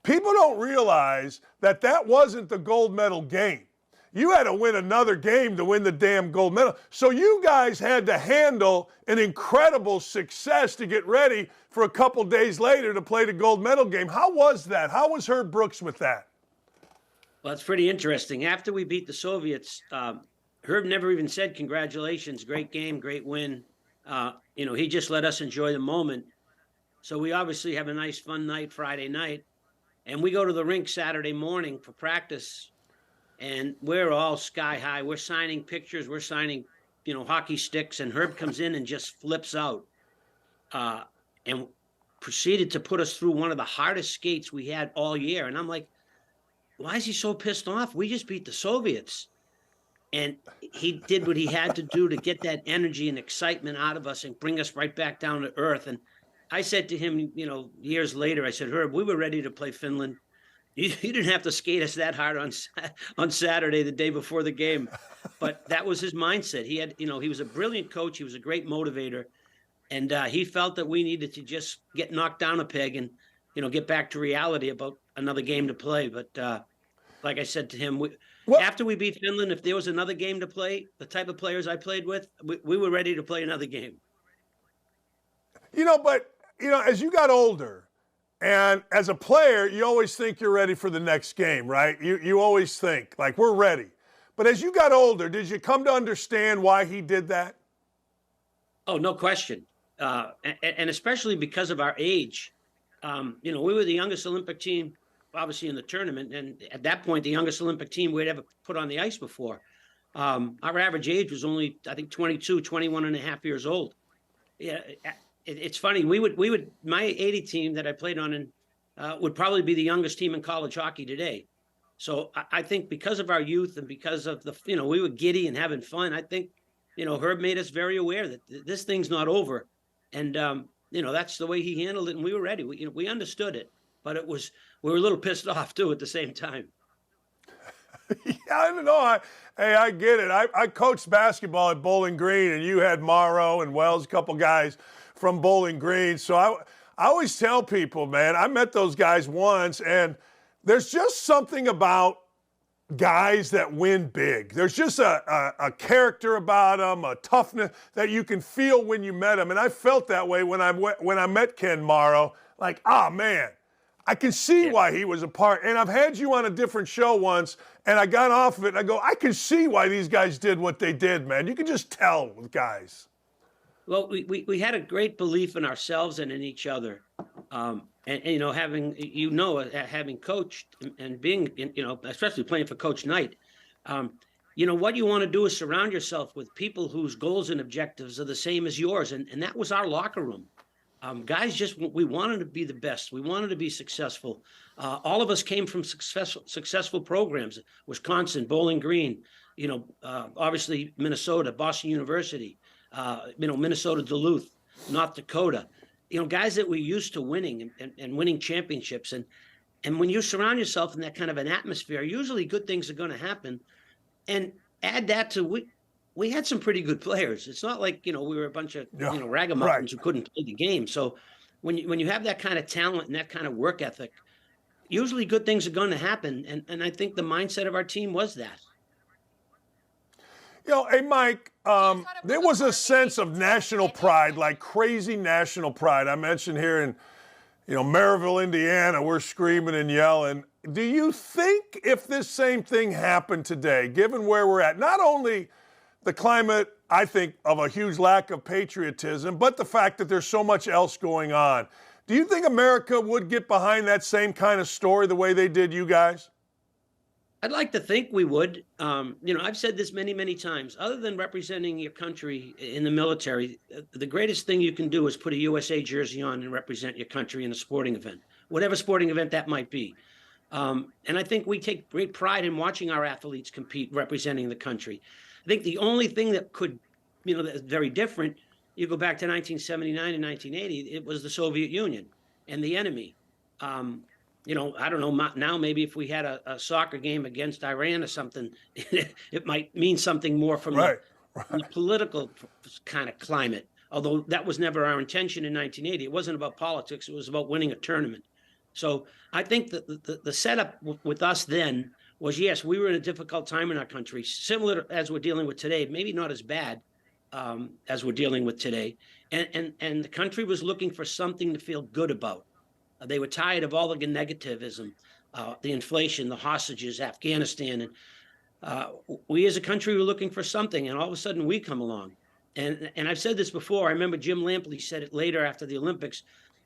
People don't realize that that wasn't the gold medal game. You had to win another game to win the damn gold medal. So you guys had to handle an incredible success to get ready for a couple days later to play the gold medal game. How was that? How was Herb Brooks with that? Well, it's pretty interesting. After we beat the Soviets, Herb never even said congratulations, great game, great win. He just let us enjoy the moment. So we obviously have a nice, fun night Friday night. And we go to the rink Saturday morning for practice. And we're all sky high. We're signing pictures. We're signing, hockey sticks. And Herb comes in and just flips out and proceeded to put us through one of the hardest skates we had all year. And I'm like, why is he so pissed off? We just beat the Soviets. And he did what he had to do to get that energy and excitement out of us and bring us right back down to earth. And I said to him, years later, I said, Herb, we were ready to play Finland. You didn't have to skate us that hard on Saturday, the day before the game. But that was his mindset. He had, he was a brilliant coach. He was a great motivator. And he felt that we needed to just get knocked down a peg and, get back to reality about another game to play. But like I said to him, after we beat Finland, if there was another game to play, the type of players I played with, we were ready to play another game. As you got older, and as a player, you always think you're ready for the next game, right? You always think, like, we're ready. But as you got older, did you come to understand why he did that? Oh, no question. And especially because of our age. We were the youngest Olympic team, obviously, in the tournament. And at that point, the youngest Olympic team we'd ever put on the ice before. Our average age was only, I think, 22, 21 and a half years old. Yeah. It's funny. We would my 80 team that I played on would probably be the youngest team in college hockey today. So I think because of our youth and because of we were giddy and having fun, I think, Herb made us very aware that this thing's not over. And, that's the way he handled it. And we were ready. We understood it, but we were a little pissed off too at the same time. Yeah, I don't know. I get it. I coached basketball at Bowling Green, and you had Morrow and Wells, a couple guys from Bowling Green. So I always tell people, man, I met those guys once, and there's just something about guys that win big. There's just a character about them, a toughness that you can feel when you met them. And I felt that way when I met Ken Morrow. Like, man, I can see why he was a part. And I've had you on a different show once, and I got off of it, and I go, I can see why these guys did what they did, man. You can just tell with guys. Well, we had a great belief in ourselves and in each other. Having coached and being, especially playing for Coach Knight, what you want to do is surround yourself with people whose goals and objectives are the same as yours. And that was our locker room. Guys, we wanted to be the best. We wanted to be successful. All of us came from successful programs: Wisconsin, Bowling Green, obviously Minnesota, Boston University, Minnesota Duluth, North Dakota. Guys that were used to winning and winning championships. And when you surround yourself in that kind of an atmosphere, usually good things are going to happen. And add that to we had some pretty good players. It's not like, we were a bunch of, ragamuffins who couldn't play the game. So when you have that kind of talent and that kind of work ethic, usually good things are going to happen. And I think the mindset of our team was that. Hey, Mike, there was a sense of national pride, like crazy national pride. I mentioned here in, Maryville, Indiana, we're screaming and yelling. Do you think if this same thing happened today, given where we're at, not only the climate, I think, of a huge lack of patriotism, but the fact that there's so much else going on, do you think America would get behind that same kind of story the way they did you guys? I'd like to think we would. I've said this many, many times. Other than representing your country in the military, the greatest thing you can do is put a USA jersey on and represent your country in a sporting event, whatever sporting event that might be. And I think we take great pride in watching our athletes compete, representing the country. I think the only thing that could, that's very different, you go back to 1979 and 1980, it was the Soviet Union and the enemy. I don't know, now maybe if we had a soccer game against Iran or something, it might mean something more from the political kind of climate, although that was never our intention in 1980. It wasn't about politics. It was about winning a tournament. So I think that the setup with us then was, yes, we were in a difficult time in our country, similar as we're dealing with today, maybe not as bad as we're dealing with today. And the country was looking for something to feel good about. They were tired of all the negativism, the inflation, the hostages, Afghanistan. And we as a country were looking for something, and all of a sudden we come along. And I've said this before. I remember Jim Lampley said it later after the Olympics.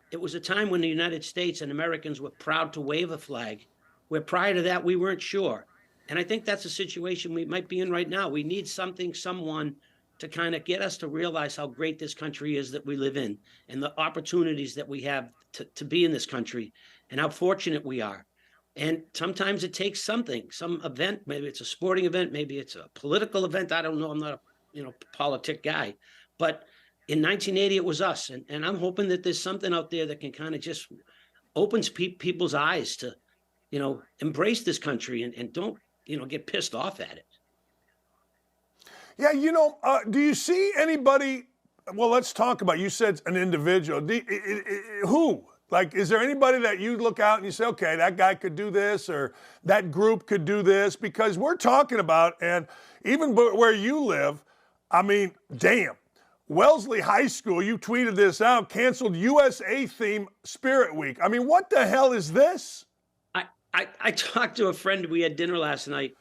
It was a time when the United States and Americans were proud to wave a flag, where prior to that we weren't sure. And I think that's a situation we might be in right now. We need someone to kind of get us to realize how great this country is that we live in, and the opportunities that we have to be in this country, and how fortunate we are. And sometimes it takes some event, maybe it's a sporting event, maybe it's a political event. I don't know. I'm not a politic guy. But in 1980, it was us. And I'm hoping that there's something out there that can kind of just opens people's eyes to, embrace this country and don't, get pissed off at it. Yeah, do you see anybody? Well, let's talk about, you said an individual. Who? Like, is there anybody that you look out and you say, okay, that guy could do this, or that group could do this? Because we're talking about, and even where you live, I mean, damn. Wellesley High School, you tweeted this out, canceled USA theme Spirit Week. I mean, what the hell is this? I talked to a friend. We had dinner last night,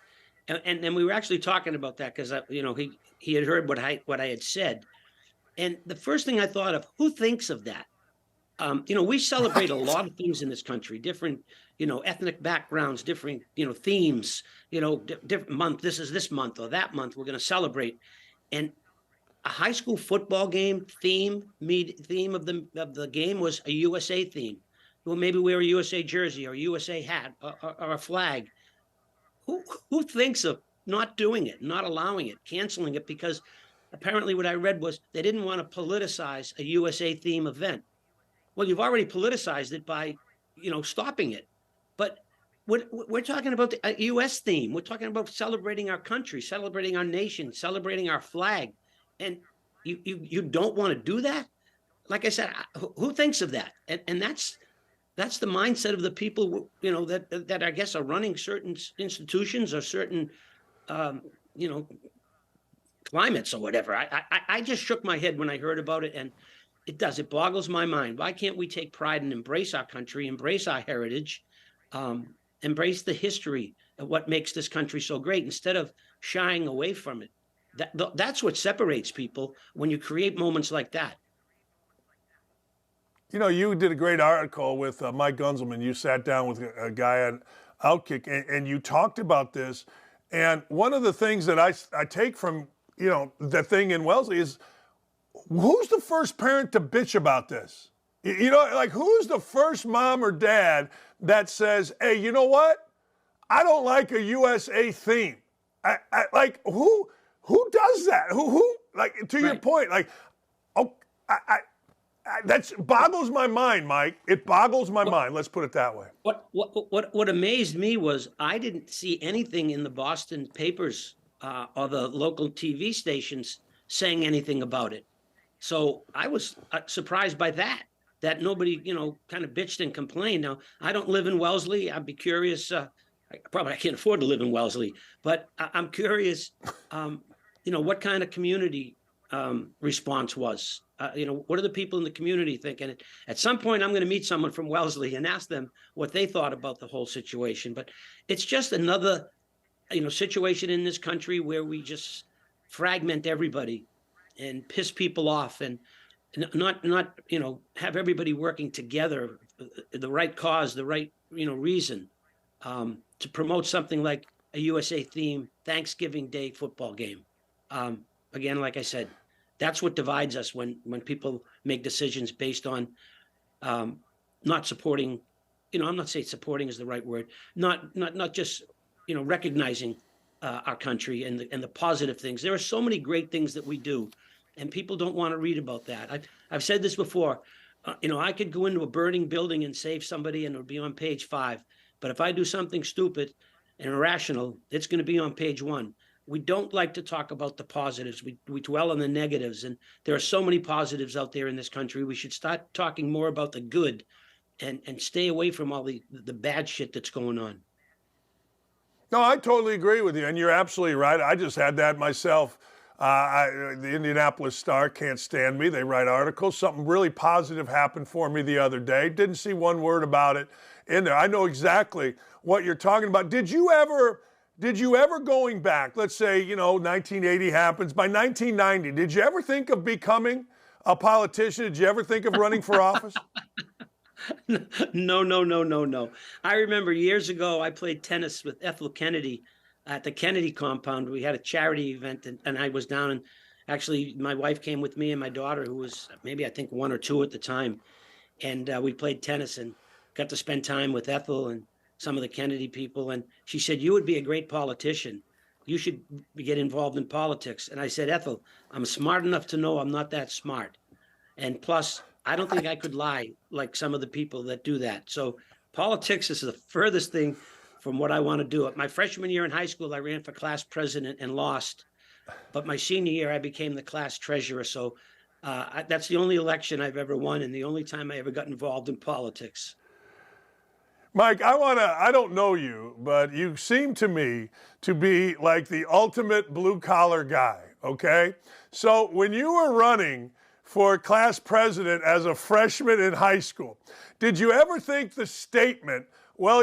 and we were actually talking about that because, he had heard what I had said. And the first thing I thought of, who thinks of that? We celebrate a lot of things in this country, different, ethnic backgrounds, different, themes, different month. This is this month or that month we're going to celebrate. And a high school football game theme of the game was a USA theme. Well, maybe wear a USA jersey or a USA hat or a flag. Who thinks of not doing it, not allowing it, canceling it? Because apparently what I read was they didn't want to politicize a USA theme event. Well, you've already politicized it by, stopping it. But we're talking about a U.S. theme. We're talking about celebrating our country, celebrating our nation, celebrating our flag. And you don't want to do that? Like I said, who thinks of that? And that's the mindset of the people, that I guess are running certain institutions or certain, climates or whatever. I just shook my head when I heard about it, and it boggles my mind. Why can't we take pride and embrace our country, embrace our heritage, embrace the history of what makes this country so great instead of shying away from it? That's what separates people when you create moments like that. You did a great article with Mike Gunzelman. You sat down with a guy on OutKick, and you talked about this. And one of the things that I take from, the thing in Wellesley is, who's the first parent to bitch about this? Who's the first mom or dad that says, hey, you know what? I don't like a USA theme. Who does that? Who to your point, that boggles my mind, Mike. It boggles my mind. Let's put it that way. What amazed me was I didn't see anything in the Boston papers or the local TV stations saying anything about it. So I was surprised by that nobody, kind of bitched and complained. Now, I don't live in Wellesley. I'd be curious. I can't afford to live in Wellesley, but I'm curious, what kind of community response was. What are the people in the community thinking? At some point, I'm going to meet someone from Wellesley and ask them what they thought about the whole situation. But it's just another, situation in this country where we just fragment everybody and piss people off and not have everybody working together, the right cause, the right reason to promote something like a USA theme Thanksgiving Day football game. Again, like I said, that's what divides us when people make decisions based on not supporting. I'm not saying supporting is the right word. Not just recognizing our country and the positive things. There are so many great things that we do. And people don't want to read about that. I've said this before. I could go into a burning building and save somebody, and it would be on page 5. But if I do something stupid and irrational, it's going to be on page 1. We don't like to talk about the positives. We dwell on the negatives, and there are so many positives out there in this country. We should start talking more about the good, and stay away from all the bad shit that's going on. No, I totally agree with you, and you're absolutely right. I just had that myself. The Indianapolis Star can't stand me. They write articles. Something really positive happened for me the other day. Didn't see one word about it in there. I know exactly what you're talking about. Did you ever going back, let's say, 1980 happens. By 1990, did you ever think of becoming a politician? Did you ever think of running for office? No. I remember years ago, I played tennis with Ethel Kennedy at the Kennedy compound. We had a charity event, and I was down, and actually my wife came with me and my daughter, who was maybe I think 1 or 2 at the time, and we played tennis and got to spend time with Ethel and some of the Kennedy people. And she said, you would be a great politician. You should get involved in politics. And I said, Ethel, I'm smart enough to know I'm not that smart, and plus I don't think I could lie like some of the people that do that. So politics is the furthest thing from what I want to do. My freshman year in high school, I ran for class president and lost. But my senior year, I became the class treasurer. So that's the only election I've ever won and the only time I ever got involved in politics. Mike, I don't know you, but you seem to me to be like the ultimate blue-collar guy, okay? So when you were running for class president as a freshman in high school, did you ever think the statement, well,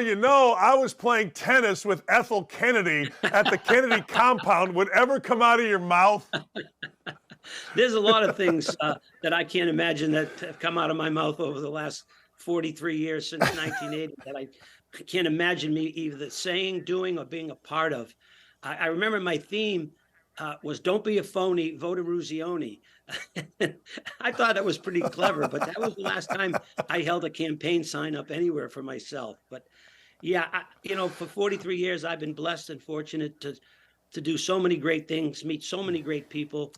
I was playing tennis with Ethel Kennedy at the Kennedy compound would ever come out of your mouth? There's a lot of things that I can't imagine that have come out of my mouth over the last 43 years since 1980 that I can't imagine me either saying, doing, or being a part of. I remember my theme was "Don't be a phony, vote Eruzione." I thought that was pretty clever, but that was the last time I held a campaign sign up anywhere for myself. But yeah, for 43 years, I've been blessed and fortunate to do so many great things, meet so many great people,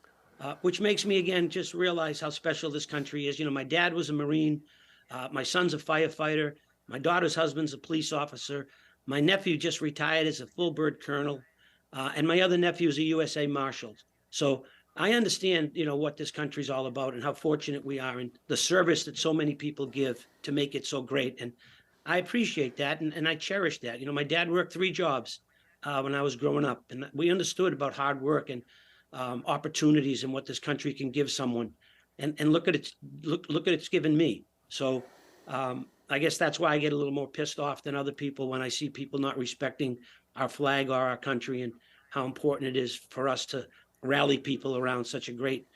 which makes me, again, just realize how special this country is. My dad was a Marine. My son's a firefighter. My daughter's husband's a police officer. My nephew just retired as a full bird colonel. And my other nephew is a USA Marshal. So I understand, what this country's all about and how fortunate we are and the service that so many people give to make it so great. And I appreciate that and I cherish that. My dad worked 3 jobs when I was growing up, and we understood about hard work and opportunities and what this country can give someone. And look at it's given me. So I guess that's why I get a little more pissed off than other people when I see people not respecting our flag or our country and how important it is for us to rally people around such a great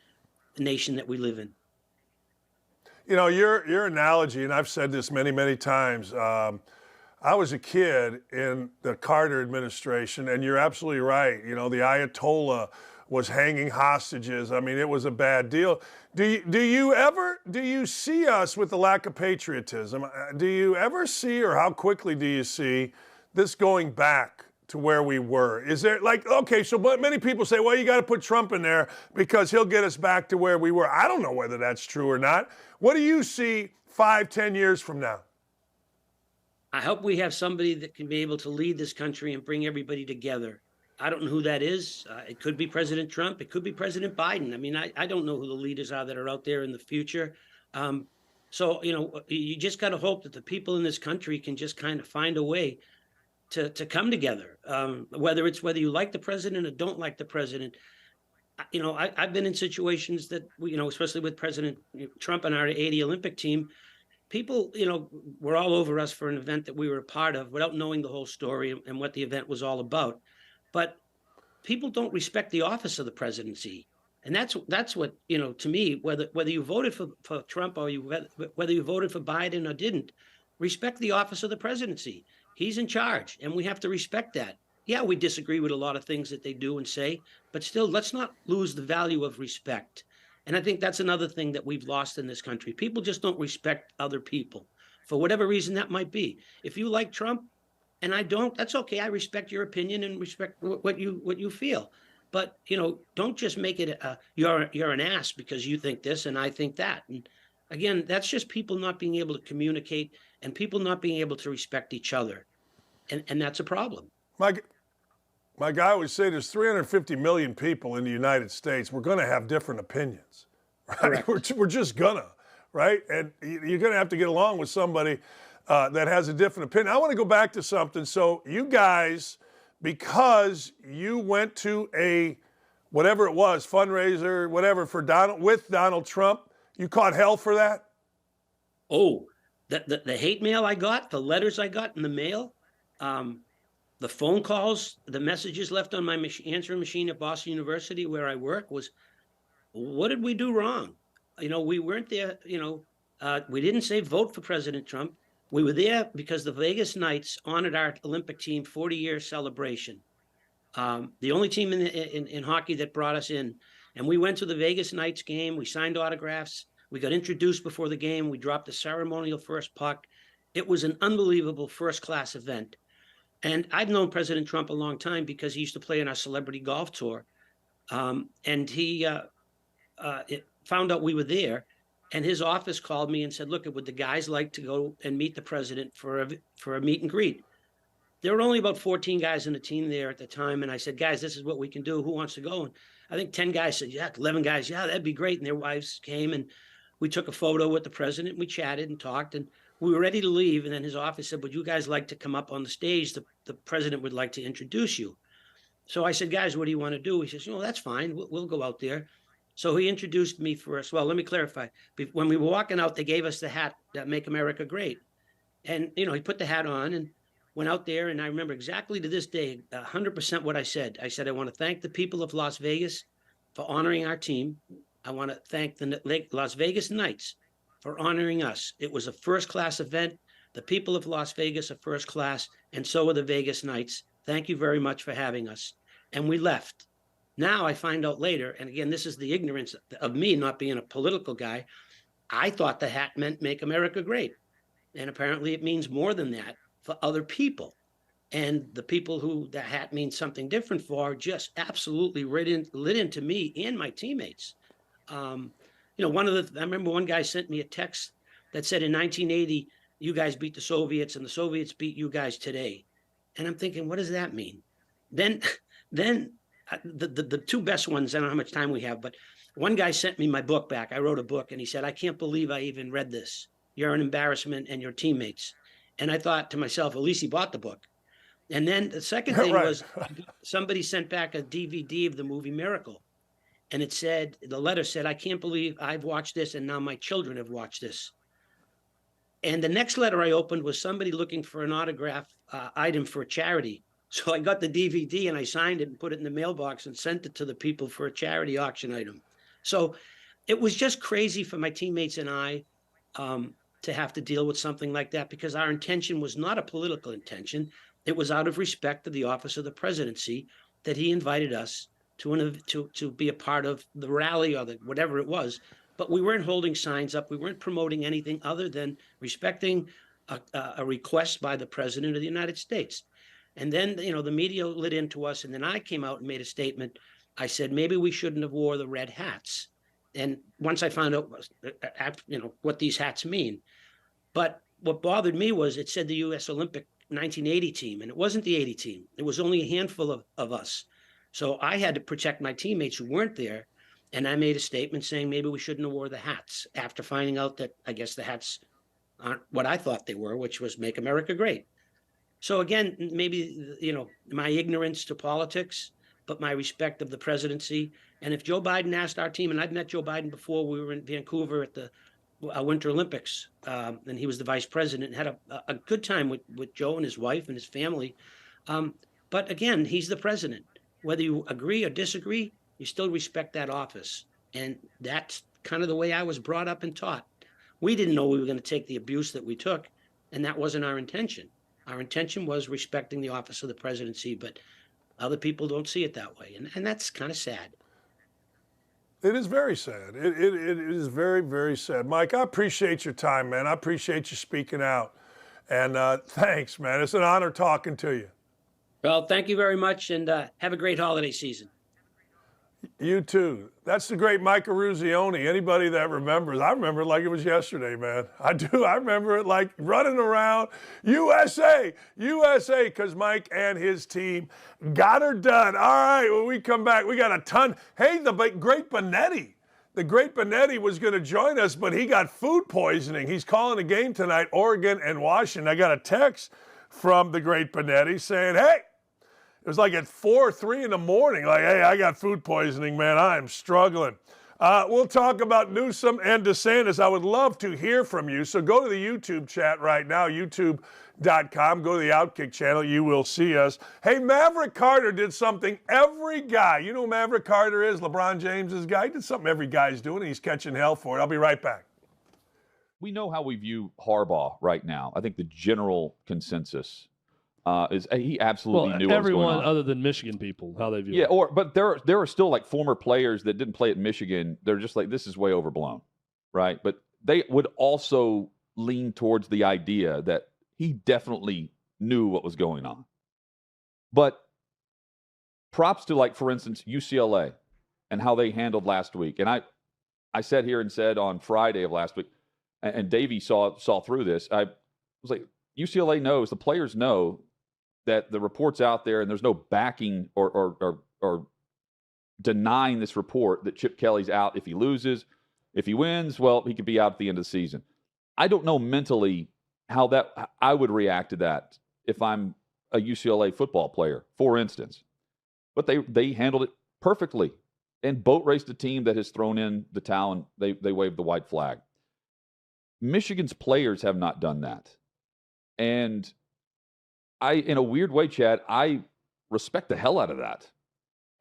nation that we live in. Your analogy, and I've said this many, many times, I was a kid in the Carter administration, and you're absolutely right. You know, the Ayatollah was hanging hostages. I mean, it was a bad deal. Do you see us with the lack of patriotism? Do you ever see, or how quickly do you see this going back to where we were? Is there okay, so but many people say, well, you got to put Trump in there because he'll get us back to where we were. I don't know whether that's true or not. What do you see 5-10 years from now? I hope we have somebody that can be able to lead this country and bring everybody together. I don't know who that is. It could be President Trump. It could be President Biden. I mean, I don't know who the leaders are that are out there in the future. So, you know, you just got to hope that the people in this country can just kind of find a way to come together, whether you like the president or don't like the president. You know, I've been in situations that, you know, especially with President Trump and our 80 Olympic team, people, you know, were all over us for an event that we were a part of without knowing the whole story and what the event was all about. But people don't respect the office of the presidency. And that's what, you know, to me, whether you voted for Trump or whether you voted for Biden or didn't, respect the office of the presidency. He's in charge, and we have to respect that. Yeah, we disagree with a lot of things that they do and say, but still, let's not lose the value of respect. And I think that's another thing that we've lost in this country. People just don't respect other people for whatever reason that might be. If you like Trump and I don't, that's okay. I respect your opinion and respect what you feel. But, you know, don't just make it you're an ass because you think this and I think that. And again, that's just people not being able to communicate and people not being able to respect each other. And that's a problem. My guy always say there's 350 million people in the United States. We're going to have different opinions, right? We're just gonna, right? And you're going to have to get along with somebody that has a different opinion. I want to go back to something. So you guys, because you went to a, whatever it was, fundraiser, whatever, for Donald Trump, you caught hell for that? Oh, the hate mail I got, the letters I got in the mail, the phone calls, the messages left on my answering machine at Boston University where I work was, what did we do wrong? You know, we weren't there, you know, we didn't say vote for President Trump. We were there because the Vegas Knights honored our Olympic team 40-year celebration. The only team in hockey that brought us in. And we went to the Vegas Knights game. We signed autographs. We got introduced before the game. We dropped the ceremonial first puck. It was an unbelievable first-class event. And I've known President Trump a long time because he used to play in our celebrity golf tour. And he found out we were there. And his office called me and said, look, would the guys like to go and meet the president for a meet and greet? There were only about 14 guys in the team there at the time. And I said, guys, this is what we can do. Who wants to go? And I think 10 guys said, yeah, 11 guys, yeah, that'd be great. And their wives came and we took a photo with the president. We chatted and talked and we were ready to leave. And then his office said, would you guys like to come up on the stage? The president would like to introduce you. So I said, guys, what do you want to do? He says, that's fine. We'll go out there. So he introduced me first. Well, let me clarify. When we were walking out, they gave us the hat that Make America Great. And, you know, he put the hat on and went out there. And I remember exactly to this day, 100% what I said. I said, I want to thank the people of Las Vegas for honoring our team. I want to thank the Las Vegas Knights for honoring us. It was a first-class event. The people of Las Vegas are first class, and so are the Vegas Knights. Thank you very much for having us. And we left. Now I find out later, and again, this is the ignorance of me not being a political guy. I thought the hat meant Make America Great. And apparently it means more than that for other people. And the people who the hat means something different for just absolutely lit into me and my teammates. You know, I remember one guy sent me a text that said in 1980, you guys beat the Soviets and the Soviets beat you guys today. And I'm thinking, what does that mean? Then the two best ones, I don't know how much time we have, but one guy sent me my book back. I wrote a book and he said, I can't believe I even read this. You're an embarrassment and your teammates. And I thought to myself, at least he bought the book. And then the second thing was somebody sent back a DVD of the movie Miracle. And it said, the letter said, I can't believe I've watched this and now my children have watched this. And the next letter I opened was somebody looking for an autograph item for a charity. So I got the DVD and I signed it and put it in the mailbox and sent it to the people for a charity auction item. So it was just crazy for my teammates and I to have to deal with something like that, because our intention was not a political intention. It was out of respect to the office of the presidency that he invited us to be a part of the rally or whatever it was. But we weren't holding signs up. We weren't promoting anything other than respecting a request by the president of the United States. And then, the media lit into us. And then I came out and made a statement. I said, maybe we shouldn't have wore the red hats. And once I found out, what these hats mean. But what bothered me was it said the U.S. Olympic 1980 team, and it wasn't the 80 team. It was only a handful of us. So I had to protect my teammates who weren't there. And I made a statement saying maybe we shouldn't have wore the hats, after finding out that I guess the hats aren't what I thought they were, which was Make America Great. So again, maybe, my ignorance to politics, but my respect of the presidency. And if Joe Biden asked our team, and I'd met Joe Biden before, we were in Vancouver at the Winter Olympics, and he was the vice president, and had a good time with Joe and his wife and his family. But again, he's the president. Whether you agree or disagree, you still respect that office. And that's kind of the way I was brought up and taught. We didn't know we were going to take the abuse that we took, and that wasn't our intention. Our intention was respecting the office of the presidency, but other people don't see it that way. And that's kind of sad. It is very sad. It is very, very sad. Mike, I appreciate your time, man. I appreciate you speaking out. And thanks, man. It's an honor talking to you. Well, thank you very much, and have a great holiday season. You too. That's the great Mike Eruzione. Anybody that remembers, I remember it like it was yesterday, man. I do. I remember it like running around, USA, because Mike and his team got her done. All right, when we come back, we got a ton. Hey, the great Benetti. The great Benetti was going to join us, but he got food poisoning. He's calling a game tonight, Oregon and Washington. I got a text from the great Benetti saying, hey, it was like at 3 in the morning. Like, hey, I got food poisoning, man. I am struggling. We'll talk about Newsom and DeSantis. I would love to hear from you. So go to the YouTube chat right now, youtube.com. Go to the OutKick channel. You will see us. Hey, Maverick Carter did something every guy. You know who Maverick Carter is? LeBron James's guy. He did something every guy's doing, and he's catching hell for it. I'll be right back. We know how we view Harbaugh right now. I think the general consensus is he absolutely knew what was going on. Everyone other than Michigan people, how they view it. Yeah, but there are still like former players that didn't play at Michigan. They're just like, this is way overblown, right? But they would also lean towards the idea that he definitely knew what was going on. But props to, like, for instance, UCLA and how they handled last week. And I sat here and said on Friday of last week, and Davey saw through this. I was like, UCLA knows, the players know that the report's out there and there's no backing or denying this report that Chip Kelly's out if he loses. If he wins, well, he could be out at the end of the season. I don't know mentally how I would react to that if I'm a UCLA football player, for instance. But they handled it perfectly and boat raced a team that has thrown in the towel, and they waved the white flag. Michigan's players have not done that. And in a weird way, Chad, I respect the hell out of that,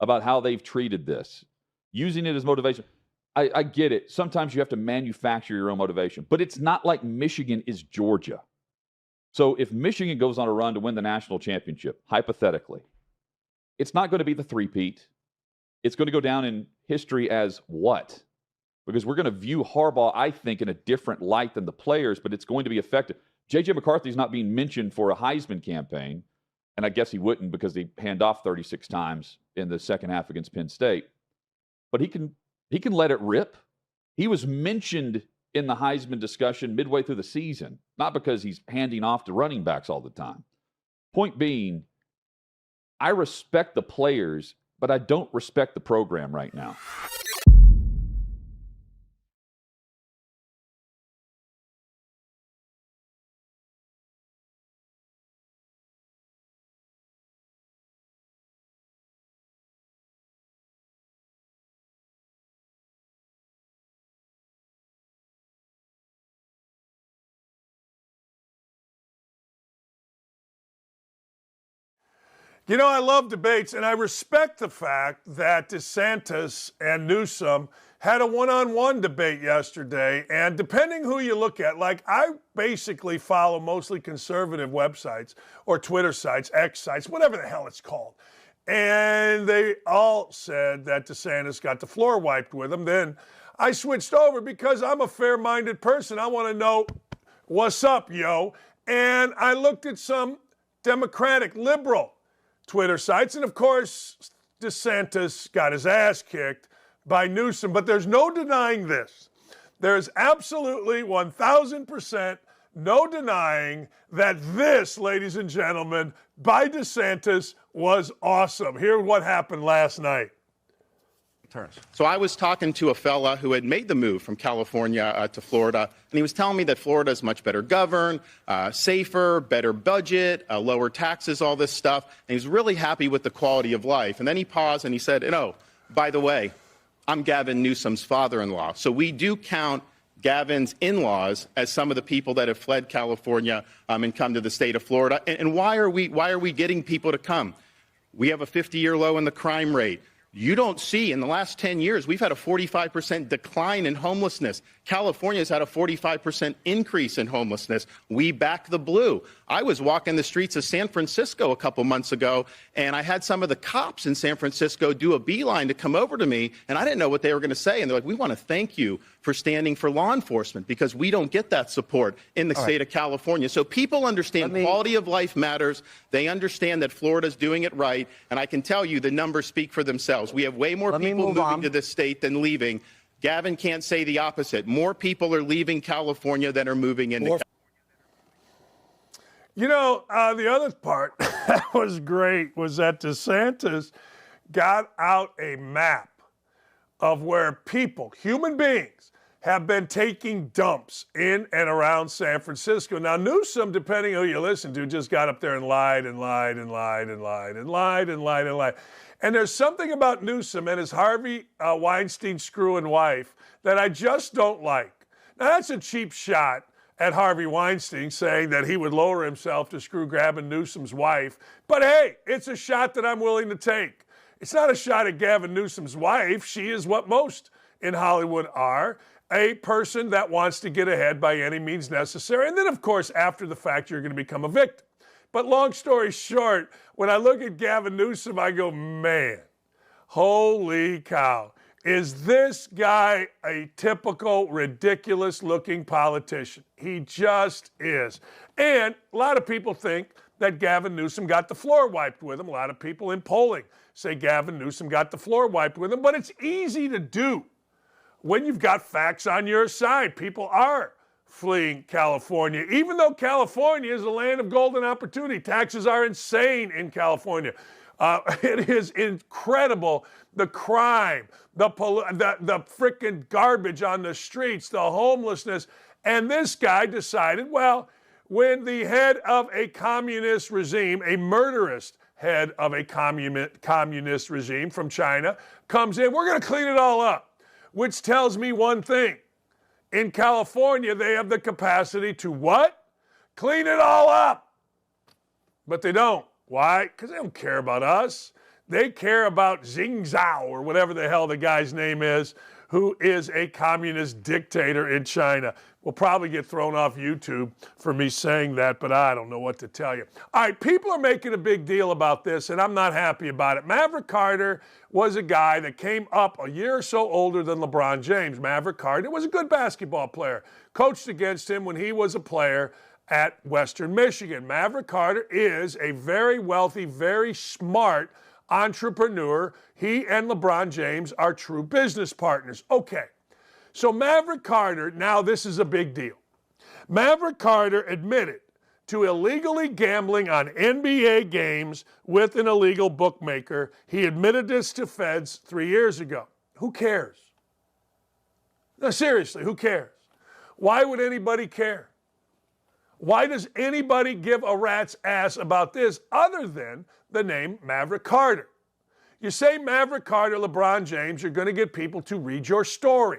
about how they've treated this, using it as motivation. I get it. Sometimes you have to manufacture your own motivation, but it's not like Michigan is Georgia. So if Michigan goes on a run to win the national championship, hypothetically, it's not going to be the three-peat. It's going to go down in history as what? Because we're going to view Harbaugh, I think, in a different light than the players, but it's going to be effective. J.J. McCarthy's not being mentioned for a Heisman campaign, and I guess he wouldn't because they hand off 36 times in the second half against Penn State. But he can let it rip. He was mentioned in the Heisman discussion midway through the season, not because he's handing off to running backs all the time. Point being, I respect the players, but I don't respect the program right now. You know, I love debates, and I respect the fact that DeSantis and Newsom had a one-on-one debate yesterday, and depending who you look at, like I basically follow mostly conservative websites or Twitter sites, X sites, whatever the hell it's called. And they all said that DeSantis got the floor wiped with him. Then I switched over because I'm a fair-minded person. I want to know what's up, yo. And I looked at some Democratic liberal Twitter sites, and of course, DeSantis got his ass kicked by Newsom, but there's no denying this. There's absolutely 1,000% no denying that this, ladies and gentlemen, by DeSantis was awesome. Here's what happened last night. So I was talking to a fella who had made the move from California to Florida, and he was telling me that Florida is much better governed, safer, better budget, lower taxes, all this stuff, and he's really happy with the quality of life. And then he paused and he said, by the way, I'm Gavin Newsom's father-in-law. So we do count Gavin's in-laws as some of the people that have fled California and come to the state of Florida. And why are we getting people to come? We have a 50-year low in the crime rate. You don't see in the last 10 years, we've had a 45% decline in homelessness. California's had a 45% increase in homelessness. We back the blue. I was walking the streets of San Francisco a couple months ago, and I had some of the cops in San Francisco do a beeline to come over to me, and I didn't know what they were going to say. And they're like, we want to thank you for standing for law enforcement because we don't get that support in the state of California. So people understand quality of life matters. They understand that Florida's doing it right. And I can tell you the numbers speak for themselves. We have way more people moving to this state than leaving. Gavin can't say the opposite. More people are leaving California than are moving into California. You know, the other part that was great was that DeSantis got out a map of where people, human beings, have been taking dumps in and around San Francisco. Now, Newsom, depending who you listen to, just got up there and lied and lied and lied and lied and lied and lied and lied. And there's something about Newsom and his Harvey Weinstein screwing wife that I just don't like. Now, that's a cheap shot at Harvey Weinstein saying that he would lower himself to screw Gavin Newsom's wife. But hey, it's a shot that I'm willing to take. It's not a shot at Gavin Newsom's wife. She is what most in Hollywood are, a person that wants to get ahead by any means necessary. And then, of course, after the fact, you're going to become a victim. But long story short, when I look at Gavin Newsom, I go, man, holy cow. Is this guy a typical, ridiculous-looking politician? He just is. And a lot of people think that Gavin Newsom got the floor wiped with him. A lot of people in polling say Gavin Newsom got the floor wiped with him. But it's easy to do when you've got facts on your side. People are fleeing California, even though California is a land of golden opportunity. Taxes are insane in California. It is incredible, the crime, the frickin' garbage on the streets, the homelessness. And this guy decided, well, when the head of a communist regime, a murderous head of a communist regime from China, comes in, we're going to clean it all up, which tells me one thing. In California, they have the capacity to what? Clean it all up. But they don't. Why? Because they don't care about us. They care about Xing Zhao, or whatever the hell the guy's name is, who is a communist dictator in China. We'll probably get thrown off YouTube for me saying that, but I don't know what to tell you. All right, people are making a big deal about this, and I'm not happy about it. Maverick Carter was a guy that came up a year or so older than LeBron James. Maverick Carter was a good basketball player. Coached against him when he was a player at Western Michigan. Maverick Carter is a very wealthy, very smart entrepreneur. He and LeBron James are true business partners. Okay. So Maverick Carter, now this is a big deal. Maverick Carter admitted to illegally gambling on NBA games with an illegal bookmaker. He admitted this to feds 3 years ago. Who cares? No, seriously, who cares? Why would anybody care? Why does anybody give a rat's ass about this other than the name Maverick Carter? You say Maverick Carter, LeBron James, you're going to get people to read your story.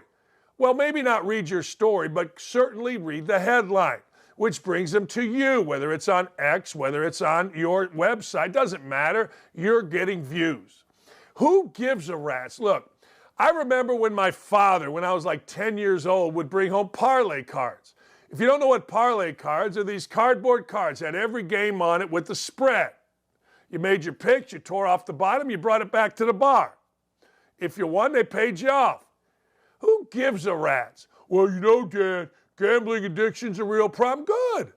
Well, maybe not read your story, but certainly read the headline, which brings them to you, whether it's on X, whether it's on your website, doesn't matter. You're getting views. Who gives a rat's? Look, I remember when my father, when I was like 10 years old, would bring home parlay cards. If you don't know what parlay cards are, these cardboard cards had every game on it with the spread. You made your picks, you tore off the bottom, you brought it back to the bar. If you won, they paid you off. Who gives a rat's? Well, you know, Dan, gambling addiction's a real problem. Good.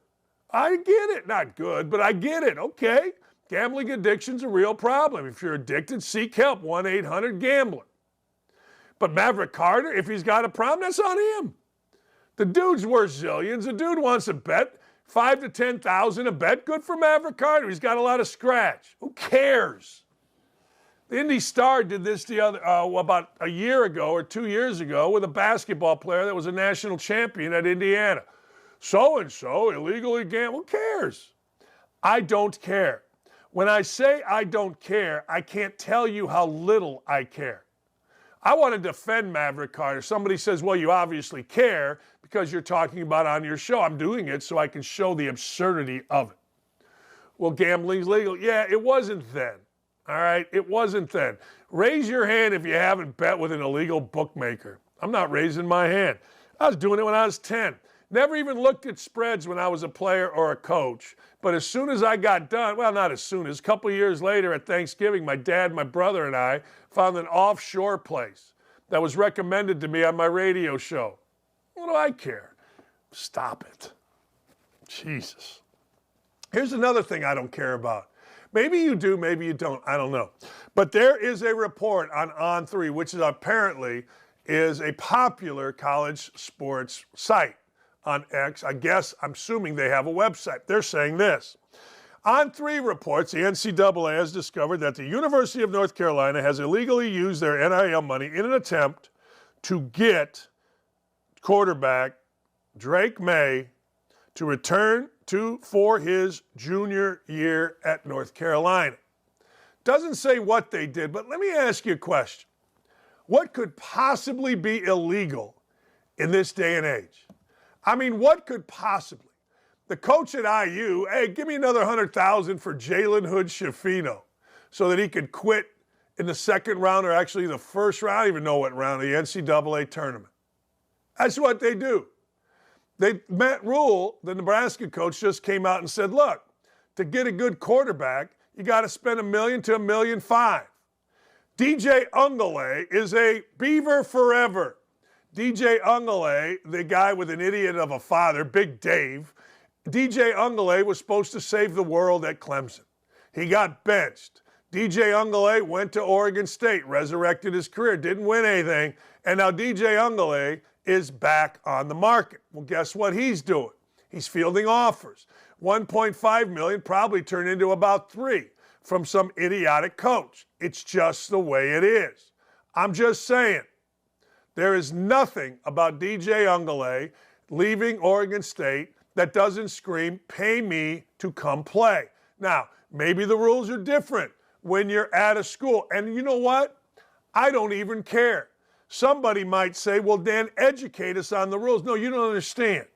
I get it. Not good, but I get it. Okay. Gambling addiction's a real problem. If you're addicted, seek help. 1-800-GAMBLER. But Maverick Carter, if he's got a problem, that's on him. The dude's worth zillions. The dude wants a bet, 5,000 to 10,000 a bet. Good for Maverick Carter. He's got a lot of scratch. Who cares? The Indy Star did this about a year ago or 2 years ago with a basketball player that was a national champion at Indiana. So-and-so illegally gambled. Who cares? I don't care. When I say I don't care, I can't tell you how little I care. I want to defend Maverick Carter. Somebody says, well, you obviously care because you're talking about it on your show. I'm doing it so I can show the absurdity of it. Well, gambling's legal. Yeah, it wasn't then. All right, it wasn't then. Raise your hand if you haven't bet with an illegal bookmaker. I'm not raising my hand. I was doing it when I was 10. Never even looked at spreads when I was a player or a coach. But as soon as I got done, well, not as soon as, a couple years later at Thanksgiving, my dad, my brother, and I found an offshore place that was recommended to me on my radio show. What do I care? Stop it. Jesus. Here's another thing I don't care about. Maybe you do, maybe you don't. I don't know. But there is a report on On3, which is apparently is a popular college sports site on X. I'm assuming they have a website. They're saying this. On3 reports the NCAA has discovered that the University of North Carolina has illegally used their NIL money in an attempt to get quarterback Drake May to return for his junior year at North Carolina. Doesn't say what they did, but let me ask you a question. What could possibly be illegal in this day and age? I mean, what could possibly? The coach at IU, hey, give me another $100,000 for Jalen Hood-Schifino so that he could quit in the second round or actually the first round. I don't even know what round of the NCAA tournament. That's what they do. Matt Rule, the Nebraska coach, just came out and said, look, to get a good quarterback, you got to spend $1 million to $1.5 million. DJ Ungale is a Beaver forever. DJ Ungale, the guy with an idiot of a father, Big Dave, DJ Ungale was supposed to save the world at Clemson. He got benched. DJ Ungale went to Oregon State, resurrected his career, didn't win anything, and now DJ Ungale is back on the market. Well, guess what he's doing? He's fielding offers. $1.5 million probably turned into about $3 million from some idiotic coach. It's just the way it is. I'm just saying, there is nothing about DJ Ungale leaving Oregon State that doesn't scream, pay me to come play. Now, maybe the rules are different when you're at a school. And you know what? I don't even care. Somebody might say, well, Dan, educate us on the rules. No, you don't understand.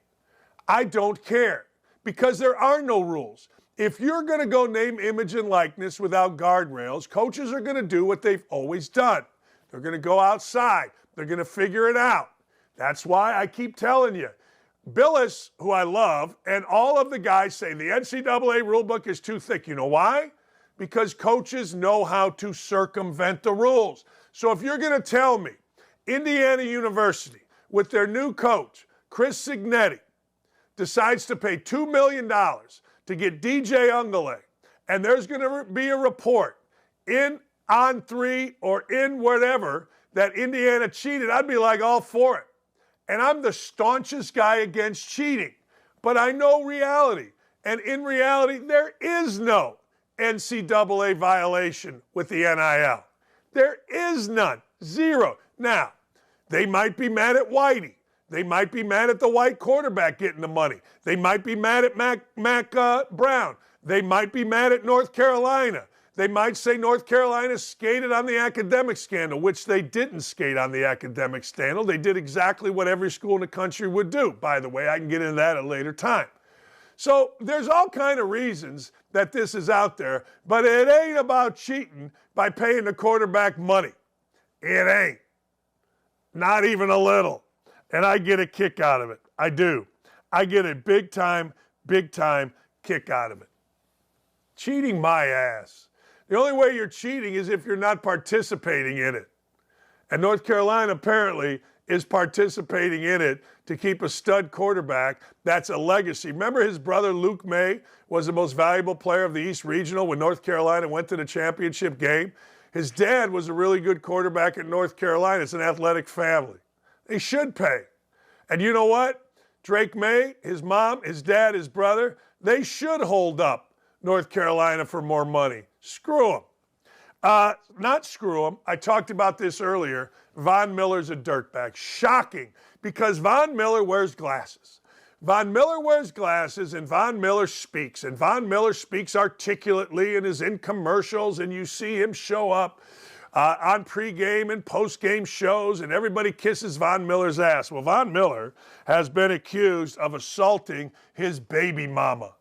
I don't care because there are no rules. If you're going to go name, image, and likeness without guardrails, coaches are going to do what they've always done. They're going to go outside. They're going to figure it out. That's why I keep telling you. Billis, who I love, and all of the guys say the NCAA rulebook is too thick. You know why? Because coaches know how to circumvent the rules. So if you're going to tell me Indiana University, with their new coach, Chris Signetti, decides to pay $2 million to get DJ Ungale, and there's going to be a report in On3 or in whatever that Indiana cheated, I'd be like all for it. And I'm the staunchest guy against cheating. But I know reality. And in reality, there is no NCAA violation with the NIL. There is none. Zero. Now, they might be mad at Whitey. They might be mad at the white quarterback getting the money. They might be mad at Mac Brown. They might be mad at North Carolina. They might say North Carolina skated on the academic scandal, which they didn't skate on the academic scandal. They did exactly what every school in the country would do. By the way, I can get into that at a later time. So there's all kind of reasons that this is out there, but it ain't about cheating by paying the quarterback money. It ain't. Not even a little. And I get a kick out of it. I do. I get a big time kick out of it. Cheating my ass. The only way you're cheating is if you're not participating in it. And North Carolina apparently is participating in it to keep a stud quarterback. That's a legacy. Remember his brother Luke May was the most valuable player of the East Regional when North Carolina went to the championship game? His dad was a really good quarterback at North Carolina. It's an athletic family. They should pay. And you know what? Drake May, his mom, his dad, his brother, they should hold up North Carolina for more money. Screw them. Not screw them. I talked about this earlier. Von Miller's a dirtbag. Shocking, because Von Miller wears glasses. Von Miller wears glasses, and Von Miller speaks. And Von Miller speaks articulately and is in commercials, and you see him show up on pregame and postgame shows, and everybody kisses Von Miller's ass. Well, Von Miller has been accused of assaulting his baby mama.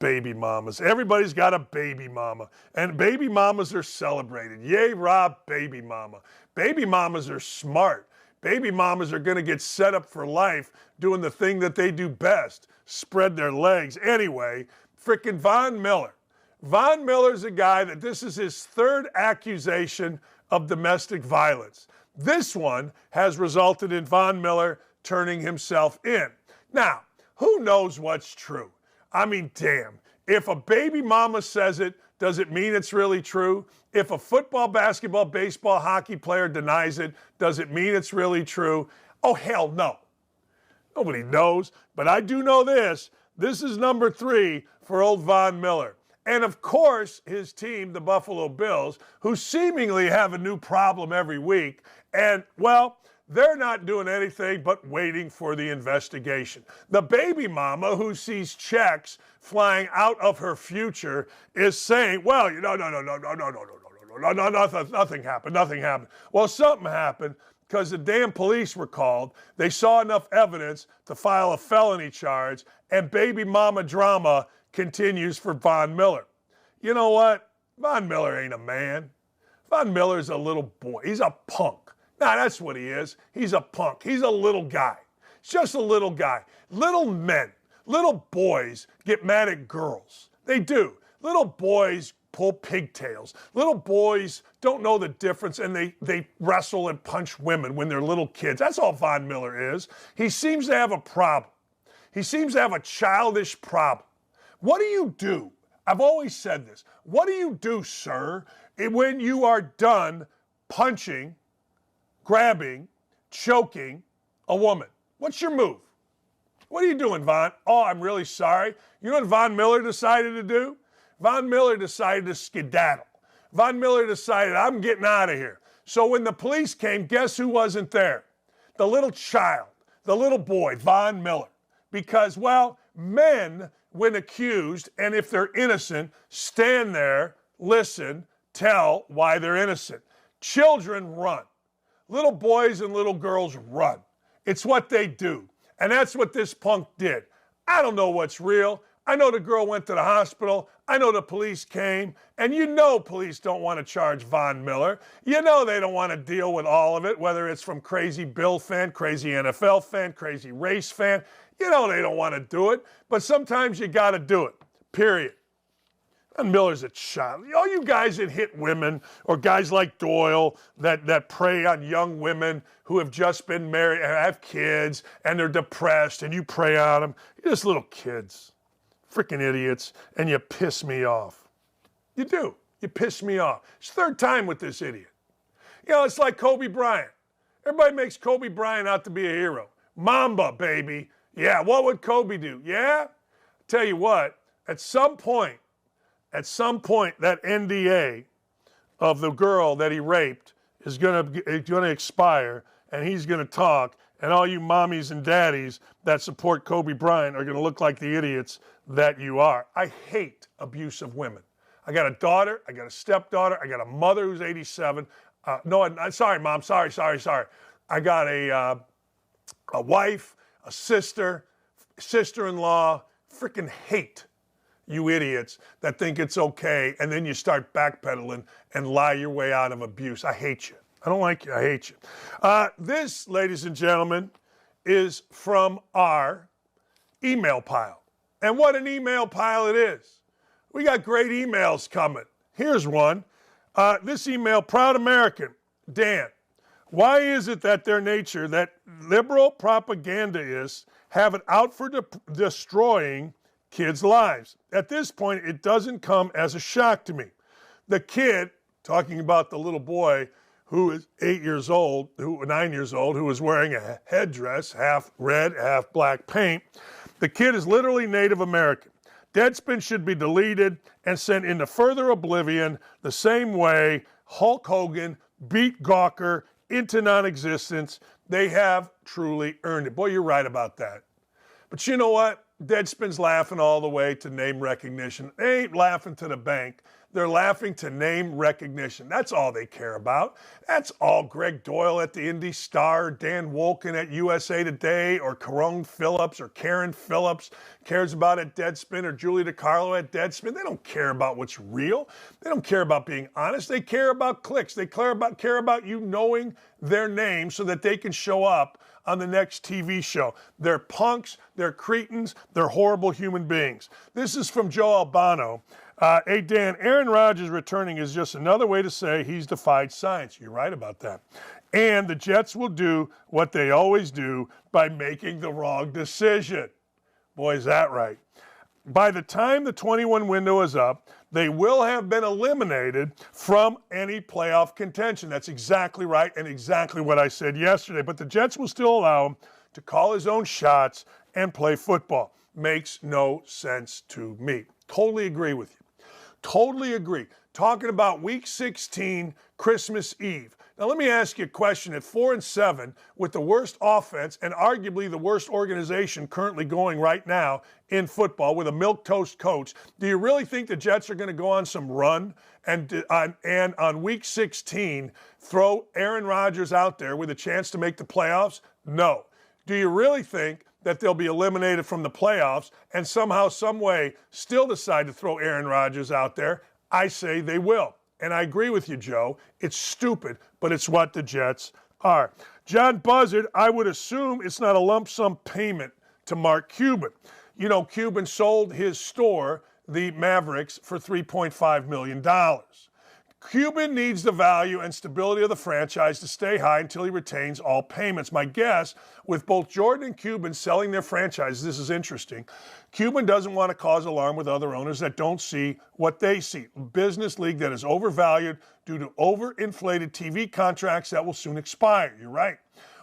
Baby mamas. Everybody's got a baby mama. And baby mamas are celebrated. Yay, Rob, baby mama. Baby mamas are smart. Baby mamas are going to get set up for life doing the thing that they do best, spread their legs. Anyway, frickin' Von Miller. Von Miller's a guy that this is his third accusation of domestic violence. This one has resulted in Von Miller turning himself in. Now, who knows what's true? I mean, damn. If a baby mama says it, does it mean it's really true? If a football, basketball, baseball, hockey player denies it, does it mean it's really true? Oh, hell no. Nobody knows. But I do know this. This is number 3 for old Von Miller. And of course, his team, the Buffalo Bills, who seemingly have a new problem every week. And, well, they're not doing anything but waiting for the investigation. The baby mama who sees checks flying out of her future is saying, well, nothing happened. Well, something happened because the damn police were called. They saw enough evidence to file a felony charge, and baby mama drama continues for Von Miller. You know what? Von Miller ain't a man. Von Miller's a little boy. He's a punk. Nah, that's what he is. He's a punk. He's a little guy. He's just a little guy. Little men, little boys get mad at girls. They do. Little boys pull pigtails. Little boys don't know the difference, and they wrestle and punch women when they're little kids. That's all Von Miller is. He seems to have a problem. He seems to have a childish problem. What do you do? I've always said this. What do you do, sir, when you are done punching, grabbing, choking a woman? What's your move? What are you doing, Von? Oh, I'm really sorry. You know what Von Miller decided to do? Von Miller decided to skedaddle. Von Miller decided, I'm getting out of here. So when the police came, guess who wasn't there? The little child, the little boy, Von Miller. Because, well, men, when accused, and if they're innocent, stand there, listen, tell why they're innocent. Children run. Little boys and little girls run. It's what they do. And that's what this punk did. I don't know what's real. I know the girl went to the hospital. I know the police came. And you know police don't want to charge Von Miller. You know they don't want to deal with all of it, whether it's from crazy Bill fan, crazy NFL fan, crazy race fan. You know they don't want to do it. But sometimes you got to do it, period. Von Miller's a child. All you guys that hit women, or guys like Doyle that prey on young women who have just been married, have kids, and they're depressed, and you prey on them. You're just little kids. Freaking idiots, and you piss me off. You do. You piss me off. It's third time with this idiot. You know, it's like Kobe Bryant. Everybody makes Kobe Bryant out to be a hero. Mamba, baby. Yeah, what would Kobe do? Yeah? Tell you what, at some point, that NDA of the girl that he raped is going to expire, and he's going to talk, and all you mommies and daddies that support Kobe Bryant are going to look like the idiots that you are. I hate abuse of women. I got a daughter, I got a stepdaughter, I got a mother who's 87. Sorry, Mom, sorry. I got a wife, a sister, sister-in-law. Freaking hate you idiots that think it's okay, and then you start backpedaling and lie your way out of abuse. I hate you. I don't like you. I hate you. This, ladies and gentlemen, is from our email pile. And what an email pile it is. We got great emails coming. Here's one. This email, Proud American. Dan, why is it that their nature, that liberal propagandaists have it out for destroying kids' lives? At this point, it doesn't come as a shock to me. The kid, talking about the little boy who is 9 years old, who was wearing a headdress, half red, half black paint. The kid is literally Native American. Deadspin should be deleted and sent into further oblivion the same way Hulk Hogan beat Gawker into non-existence. They have truly earned it. Boy, you're right about that. But you know what? Deadspin's laughing all the way to name recognition. They ain't laughing to the bank. They're laughing to name recognition. That's all they care about. That's all Greg Doyle at the Indy Star, Dan Wolken at USA Today, or Caron Phillips or Karen Phillips cares about at Deadspin, or Julie DiCarlo at Deadspin. They don't care about what's real. They don't care about being honest. They care about clicks. They care about you knowing their name so that they can show up on the next TV show. They're punks, they're cretins, they're horrible human beings. This is from Joe Albano. Hey, Dan, Aaron Rodgers returning is just another way to say he's defied science. You're right about that. And the Jets will do what they always do by making the wrong decision. Boy, is that right. By the time the 21 window is up, they will have been eliminated from any playoff contention. That's exactly right and exactly what I said yesterday. But the Jets will still allow him to call his own shots and play football. Makes no sense to me. Totally agree with you. Totally agree. Talking about Week 16, Christmas Eve. Now, let me ask you a question. At 4-7, with the worst offense and arguably the worst organization currently going right now in football with a milquetoast coach, do you really think the Jets are going to go on some run and on Week 16 throw Aaron Rodgers out there with a chance to make the playoffs? No. Do you really think that they'll be eliminated from the playoffs and somehow, some way, still decide to throw Aaron Rodgers out there? I say they will. And I agree with you, Joe. It's stupid, but it's what the Jets are. John Buzzard, I would assume it's not a lump sum payment to Mark Cuban. You know, Cuban sold his store, the Mavericks, for $3.5 million. Cuban needs the value and stability of the franchise to stay high until he retains all payments. My guess, with both Jordan and Cuban selling their franchises, this is interesting, Cuban doesn't want to cause alarm with other owners that don't see what they see. A business league that is overvalued due to overinflated TV contracts that will soon expire. You're right.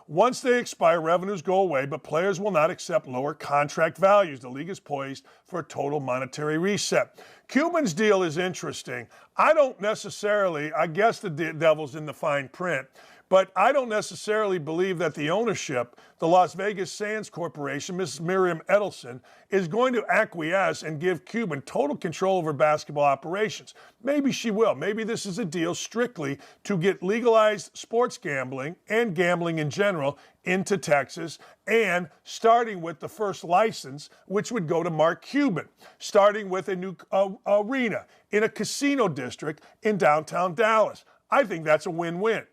Once they expire, revenues go away, but players will not accept lower contract values. The league is poised for a total monetary reset. Cuban's deal is interesting. I don't necessarily, I guess the devil's in the fine print, but I don't necessarily believe that the ownership, the Las Vegas Sands Corporation, Mrs. Miriam Edelson, is going to acquiesce and give Cuban total control over basketball operations. Maybe she will. Maybe this is a deal strictly to get legalized sports gambling and gambling in general into Texas, and starting with the first license, which would go to Mark Cuban, starting with a new arena in a casino district in downtown Dallas. I think that's a win-win.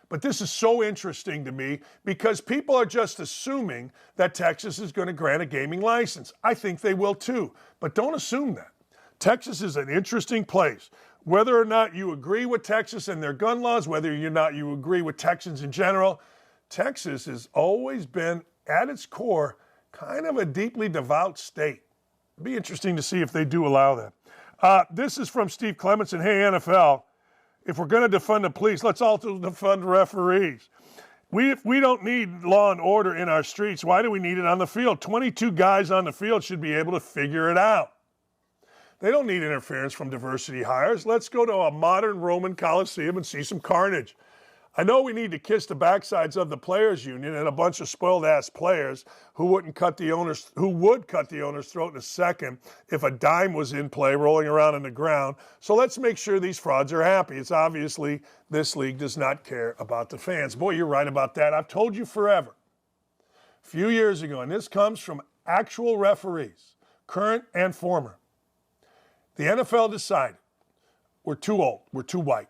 But this is so interesting to me because people are just assuming that Texas is going to grant a gaming license. I think they will too, but don't assume that. Texas is an interesting place. Whether or not you agree with Texas and their gun laws, whether or not you agree with Texans in general, Texas has always been, at its core, kind of a deeply devout state. It'd be interesting to see if they do allow that. This is from Steve Clementson. Hey, NFL. If we're going to defund the police, let's also defund referees. If we don't need law and order in our streets, why do we need it on the field? 22 guys on the field should be able to figure it out. They don't need interference from diversity hires. Let's go to a modern Roman Coliseum and see some carnage. I know we need to kiss the backsides of the players' union and a bunch of spoiled-ass players who would cut the owner's throat in a second if a dime was in play rolling around on the ground. So let's make sure these frauds are happy. It's obviously this league does not care about the fans. Boy, you're right about that. I've told you forever. A few years ago, and this comes from actual referees, current and former, the NFL decided we're too old, we're too white.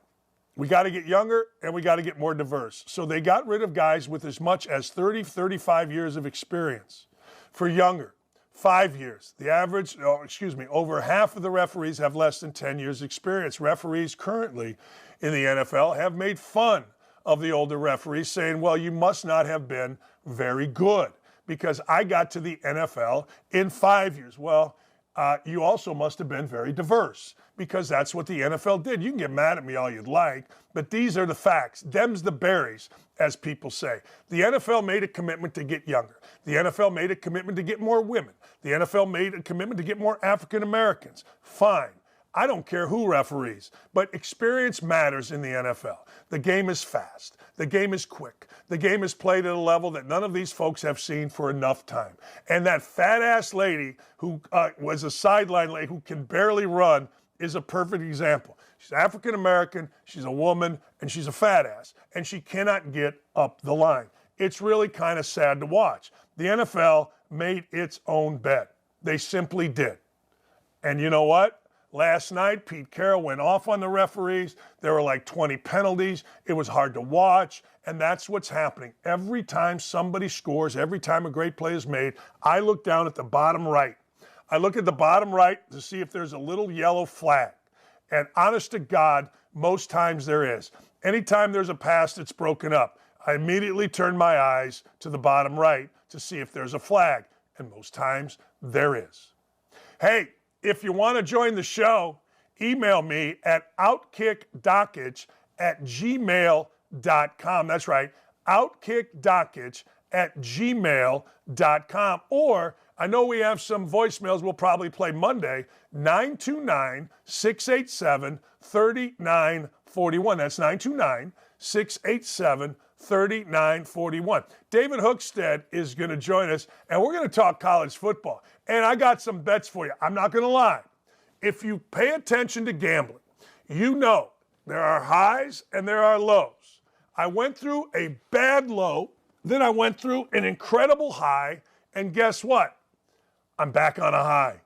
We got to get younger and we got to get more diverse. So they got rid of guys with as much as 30, 35 years of experience. For younger, 5 years. The average, over half of the referees have less than 10 years experience. Referees currently in the NFL have made fun of the older referees, saying, well, you must not have been very good because I got to the NFL in 5 years. Well, you also must have been very diverse because that's what the NFL did. You can get mad at me all you'd like, but these are the facts. Them's the berries, as people say. The NFL made a commitment to get younger. The NFL made a commitment to get more women. The NFL made a commitment to get more African Americans. Fine. I don't care who referees, but experience matters in the NFL. The game is fast. The game is quick. The game is played at a level that none of these folks have seen for enough time. And that fat-ass lady who was a sideline lady who can barely run is a perfect example. She's African American, she's a woman, and she's a fat-ass, and she cannot get up the line. It's really kind of sad to watch. The NFL made its own bet. They simply did. And you know what? Last night, Pete Carroll went off on the referees. There were like 20 penalties. It was hard to watch, and that's what's happening. Every time somebody scores, every time a great play is made, I look down at the bottom right. I look at the bottom right to see if there's a little yellow flag. And honest to God, most times there is. Anytime there's a pass that's broken up, I immediately turn my eyes to the bottom right to see if there's a flag. And most times there is. Hey, if you want to join the show, email me at outkickdakich@gmail.com. That's right, outkickdakich@gmail.com. Or I know we have some voicemails we'll probably play Monday, 929-687-3941. That's 929-687-3941. David Hookstead is going to join us, and we're going to talk college football. And I got some bets for you. I'm not going to lie. If you pay attention to gambling, you know there are highs and there are lows. I went through a bad low, then I went through an incredible high, and guess what? I'm back on a high.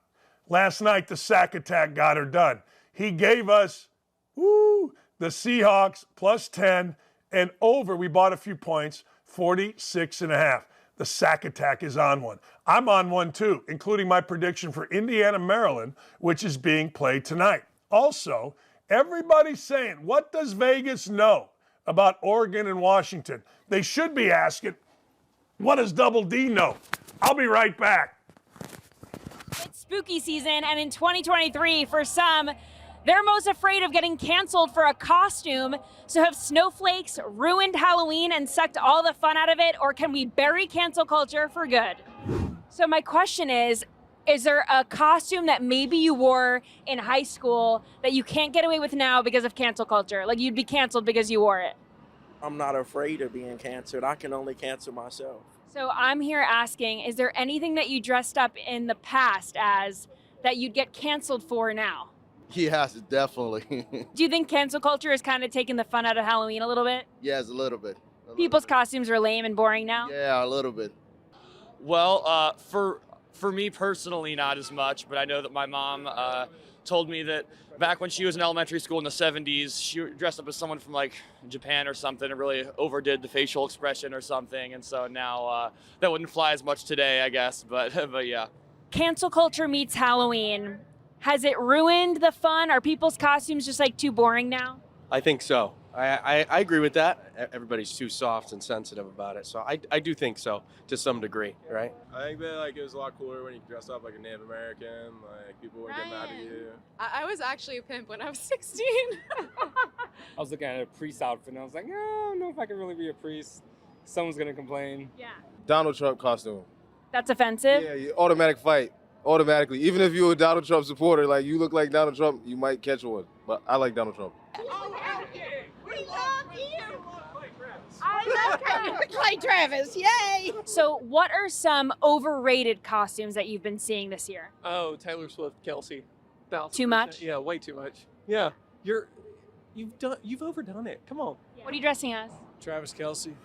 Last night, the sack attack got her done. He gave us, the Seahawks plus 10 and over. We bought a few points, 46.5. The sack attack is on one. I'm on one too, including my prediction for Indiana, Maryland, which is being played tonight. Also, everybody's saying, what does Vegas know about Oregon and Washington? They should be asking, what does Double D know? I'll be right back. It's spooky season, and in 2023, for some, they're most afraid of getting canceled for a costume. So have snowflakes ruined Halloween and sucked all the fun out of it, or can we bury cancel culture for good? So my question is there a costume that maybe you wore in high school that you can't get away with now because of cancel culture? Like you'd be canceled because you wore it? I'm not afraid of being canceled. I can only cancel myself. So I'm here asking, is there anything that you dressed up in the past as that you'd get canceled for now? Yes, definitely. Do you think cancel culture is kind of taking the fun out of Halloween a little bit? Yes, a little bit. People's costumes are lame and boring now? Yeah, a little bit. Well, for me personally, not as much, but I know that my mom told me that back when she was in elementary school in the 70s, she dressed up as someone from like Japan or something and really overdid the facial expression or something. And so now that wouldn't fly as much today, I guess, but yeah. Cancel culture meets Halloween. Has it ruined the fun? Are people's costumes just like too boring now? I think so. I agree with that. Everybody's too soft and sensitive about it. So I do think so to some degree, right? I think that it was a lot cooler when you dressed up like a Native American. Like people would get mad at you. I was actually a pimp when I was 16. I was looking at a priest outfit and I was like, I don't know if I can really be a priest. Someone's gonna complain. Yeah. Donald Trump costume. That's offensive? Yeah, automatic fight. Automatically. Even if you're a Donald Trump supporter, like you look like Donald Trump, you might catch one. But I like Donald Trump. We love you. I love Clay Travis. Yay! So what are some overrated costumes that you've been seeing this year? Oh, Taylor Swift, Kelsey. Too much? Yeah, way too much. Yeah, you've overdone it. Come on. What are you dressing as? Travis Kelsey.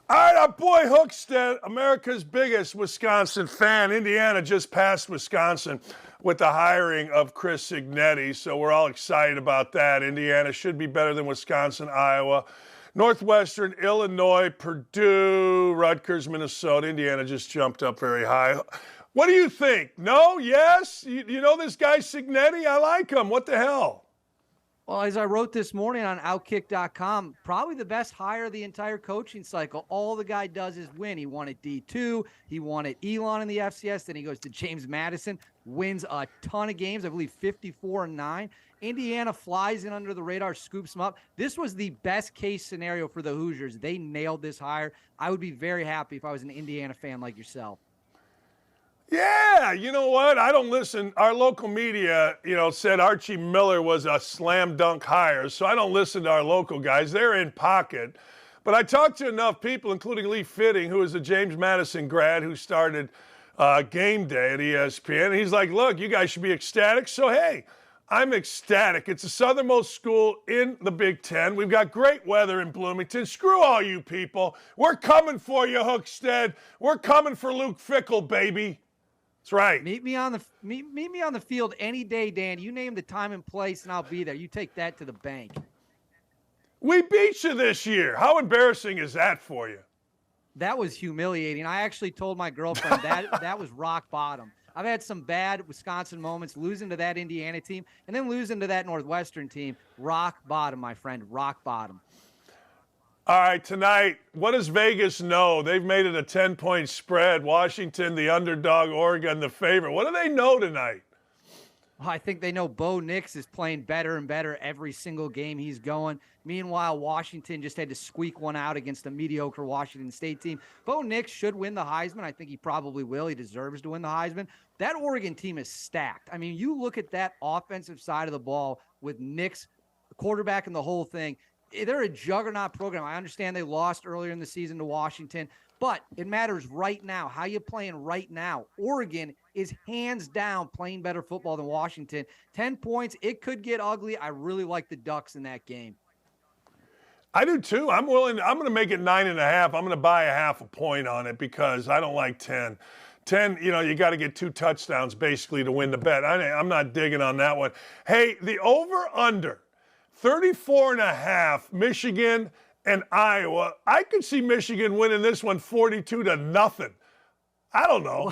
All right, our boy Hookstead, America's biggest Wisconsin fan. Indiana just passed Wisconsin with the hiring of Chris Signetti, so we're all excited about that. Indiana should be better than Wisconsin, Iowa, Northwestern, Illinois, Purdue, Rutgers, Minnesota. Indiana just jumped up very high. What do you think? No? Yes? You know this guy Signetti? I like him. What the hell? Well, as I wrote this morning on OutKick.com, probably the best hire of the entire coaching cycle. All the guy does is win. He won at D2. He won at Elon in the FCS. Then he goes to James Madison, wins a ton of games, I believe 54-9. Indiana flies in under the radar, scoops him up. This was the best case scenario for the Hoosiers. They nailed this hire. I would be very happy if I was an Indiana fan like yourself. Yeah, you know what? I don't listen. Our local media, said Archie Miller was a slam dunk hire, so I don't listen to our local guys. They're in pocket. But I talked to enough people, including Lee Fitting, who is a James Madison grad who started Game Day at ESPN. And he's like, look, you guys should be ecstatic. So, hey, I'm ecstatic. It's the southernmost school in the Big Ten. We've got great weather in Bloomington. Screw all you people. We're coming for you, Hookstead. We're coming for Luke Fickell, baby. That's right. Meet me on the field any day, Dan. You name the time and place, and I'll be there. You take that to the bank. We beat you this year. How embarrassing is that for you? That was humiliating. I actually told my girlfriend that was rock bottom. I've had some bad Wisconsin moments, losing to that Indiana team, and then losing to that Northwestern team. Rock bottom, my friend. Rock bottom. All right, tonight, what does Vegas know? They've made it a 10-point spread. Washington, the underdog, Oregon, the favorite. What do they know tonight? Well, I think they know Bo Nix is playing better and better every single game he's going. Meanwhile, Washington just had to squeak one out against a mediocre Washington State team. Bo Nix should win the Heisman. I think he probably will. He deserves to win the Heisman. That Oregon team is stacked. I mean, you look at that offensive side of the ball with Nix, the quarterback, and the whole thing. They're a juggernaut program. I understand they lost earlier in the season to Washington, but it matters right now. How you playing right now? Oregon is hands down playing better football than Washington. 10 points. It could get ugly. I really like the Ducks in that game. I do too. I'm going to make it 9.5. I'm going to buy a half a point on it because I don't like 10. 10, you got to get 2 touchdowns basically to win the bet. I'm not digging on that one. Hey, the over-under. 34.5, Michigan and Iowa. I could see Michigan winning this one 42-0. I don't know.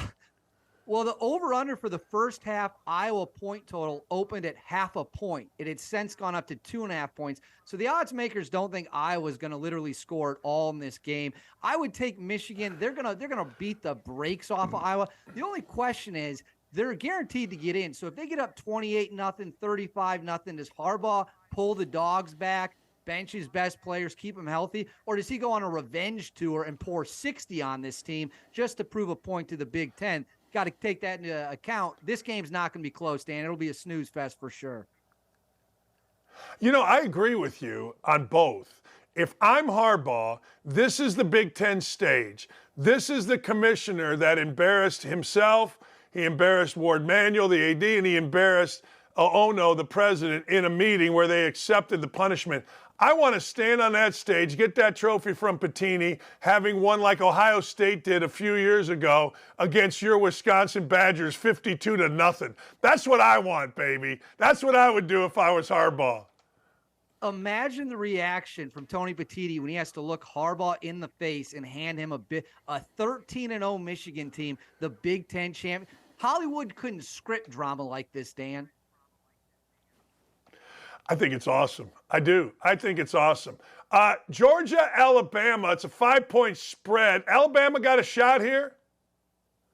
Well, the over-under for the first half Iowa point total opened at 0.5 point. It had since gone up to 2.5 points. So the odds makers don't think Iowa's going to literally score it all in this game. I would take Michigan. They're gonna beat the brakes off of Iowa. The only question is they're guaranteed to get in. So if they get up 28-0, 35-0, does Harbaugh pull the dogs back, bench his best players, keep them healthy? Or does he go on a revenge tour and pour 60 on this team just to prove a point to the Big Ten? Got to take that into account. This game's not going to be close, Dan. It'll be a snooze fest for sure. I agree with you on both. If I'm Harbaugh, this is the Big Ten stage. This is the commissioner that embarrassed himself. He embarrassed Ward Manuel, the AD, and he embarrassed Ono, the president, in a meeting where they accepted the punishment. I want to stand on that stage, get that trophy from Pitini, having won like Ohio State did a few years ago against your Wisconsin Badgers 52-0. That's what I want, baby. That's what I would do if I was Harbaugh. Imagine the reaction from Tony Petitti when he has to look Harbaugh in the face and hand him a 13-0 Michigan team, the Big Ten champion. Hollywood couldn't script drama like this, Dan. I think it's awesome. I do. I think it's awesome. Georgia, Alabama, it's a 5-point spread. Alabama got a shot here?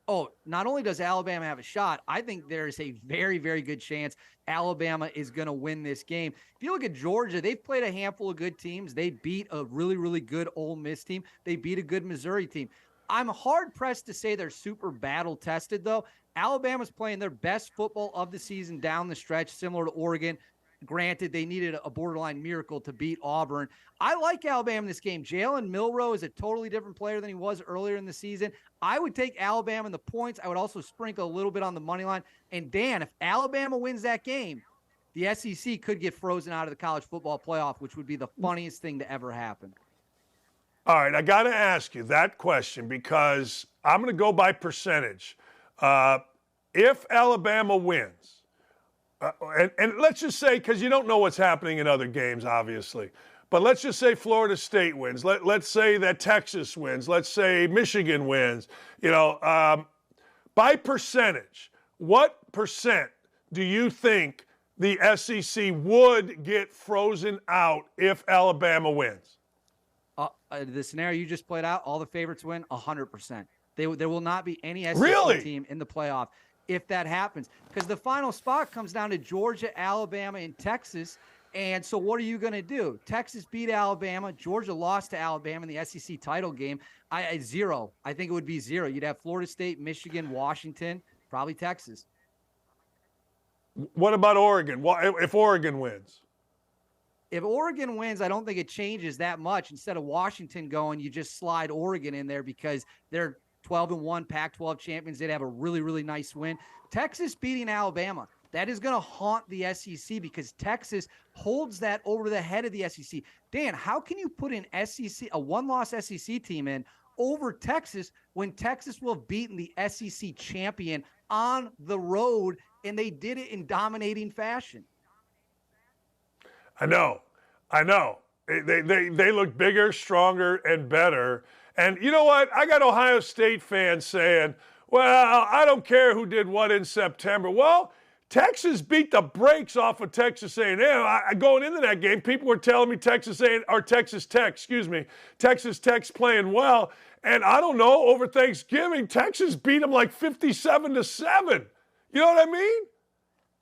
Oh, not only does Alabama have a shot, I think there's a very, very good chance Alabama is going to win this game. If you look at Georgia, they've played a handful of good teams. They beat a really, really good Ole Miss team. They beat a good Missouri team. I'm hard-pressed to say they're super battle-tested, though. Alabama's playing their best football of the season down the stretch, similar to Oregon. Granted, they needed a borderline miracle to beat Auburn. I like Alabama in this game. Jalen Milroe is a totally different player than he was earlier in the season. I would take Alabama in the points. I would also sprinkle a little bit on the money line. And Dan, if Alabama wins that game, the SEC could get frozen out of the college football playoff, which would be the funniest thing to ever happen. All right, I got to ask you that question because I'm going to go by percentage. If Alabama wins, and let's just say, because you don't know what's happening in other games, obviously, but let's just say Florida State wins. Let's say that Texas wins. Let's say Michigan wins. By percentage, what percent do you think the SEC would get frozen out if Alabama wins? The scenario you just played out, all the favorites win 100%. There will not be any SEC team in the playoff if that happens, because the final spot comes down to Georgia, Alabama, and Texas. And so what are you going to do? Texas beat Alabama. Georgia lost to Alabama in the SEC title game. Zero. I think it would be zero. You'd have Florida State, Michigan, Washington, probably Texas. What about Oregon? If Oregon wins? If Oregon wins, I don't think it changes that much. Instead of Washington going, you just slide Oregon in there because they're 12-1 Pac-12 champions. They'd have a really, really nice win. Texas beating Alabama, that is going to haunt the SEC because Texas holds that over the head of the SEC. Dan, how can you put a one-loss SEC team in over Texas when Texas will have beaten the SEC champion on the road, and they did it in dominating fashion? I know. They look bigger, stronger, and better. And you know what? I got Ohio State fans saying, well, I don't care who did what in September. Well, Texas beat the brakes off of Texas A&M. Going into that game, people were telling me Texas Tech's playing well. And I don't know, over Thanksgiving, Texas beat them like 57-7. You know what I mean?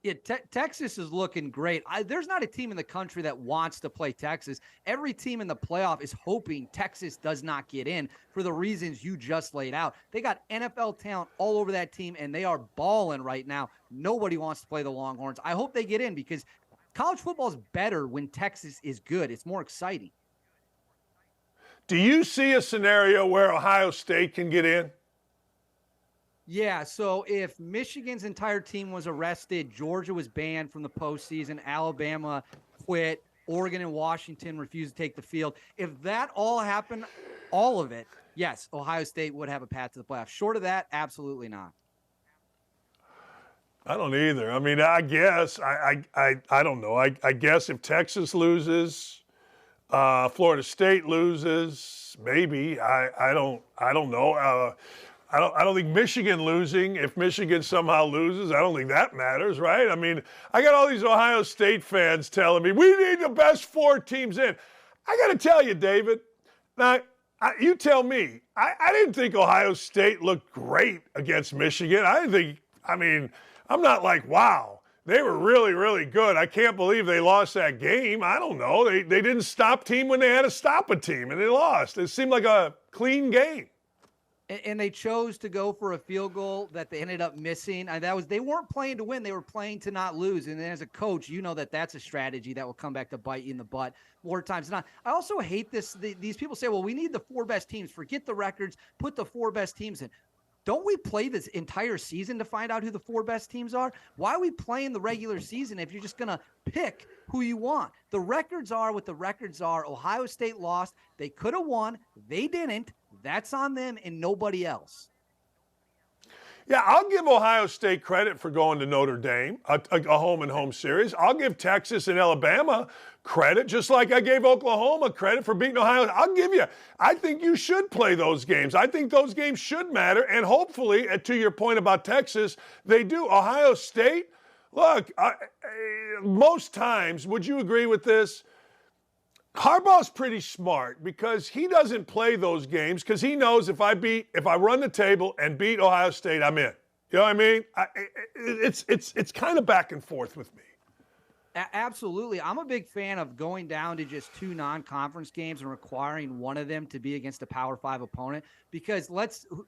Yeah, Texas is looking great. There's not a team in the country that wants to play Texas. Every team in the playoff is hoping Texas does not get in for the reasons you just laid out. They got NFL talent all over that team, and they are balling right now. Nobody wants to play the Longhorns. I hope they get in because college football is better when Texas is good. It's more exciting. Do you see a scenario where Ohio State can get in? Yeah, so if Michigan's entire team was arrested, Georgia was banned from the postseason, Alabama quit, Oregon and Washington refused to take the field. If that all happened, all of it, yes, Ohio State would have a path to the playoffs. Short of that, absolutely not. I don't either. I mean, I guess I don't know. I guess if Texas loses, Florida State loses, maybe. I don't know. I don't think Michigan losing, if Michigan somehow loses, I don't think that matters, right? I mean, I got all these Ohio State fans telling me, we need the best 4 teams in. I got to tell you, David, now, you tell me, I didn't think Ohio State looked great against Michigan. I'm not like, wow, they were really, really good. I can't believe they lost that game. I don't know. They didn't stop team when they had to stop a team, and they lost. It seemed like a clean game. And they chose to go for a field goal that they ended up missing. And they weren't playing to win. They were playing to not lose. And then as a coach, you know that's a strategy that will come back to bite you in the butt more times than not. I also hate this. These people say, well, we need the 4 best teams. Forget the records. Put the 4 best teams in. Don't we play this entire season to find out who the 4 best teams are? Why are we playing the regular season if you're just going to pick who you want? The records are what the records are. Ohio State lost. They could have won. They didn't. That's on them and nobody else. Yeah, I'll give Ohio State credit for going to Notre Dame, a home-and-home series. I'll give Texas and Alabama credit, just like I gave Oklahoma credit for beating Ohio. I think you should play those games. I think those games should matter, and hopefully, to your point about Texas, they do. Ohio State, look, most times, would you agree with this? Harbaugh's pretty smart because he doesn't play those games because he knows if I run the table and beat Ohio State, I'm in. You know what I mean? It's kind of back and forth with me. Absolutely. I'm a big fan of going down to just 2 non-conference games and requiring one of them to be against a Power 5 opponent because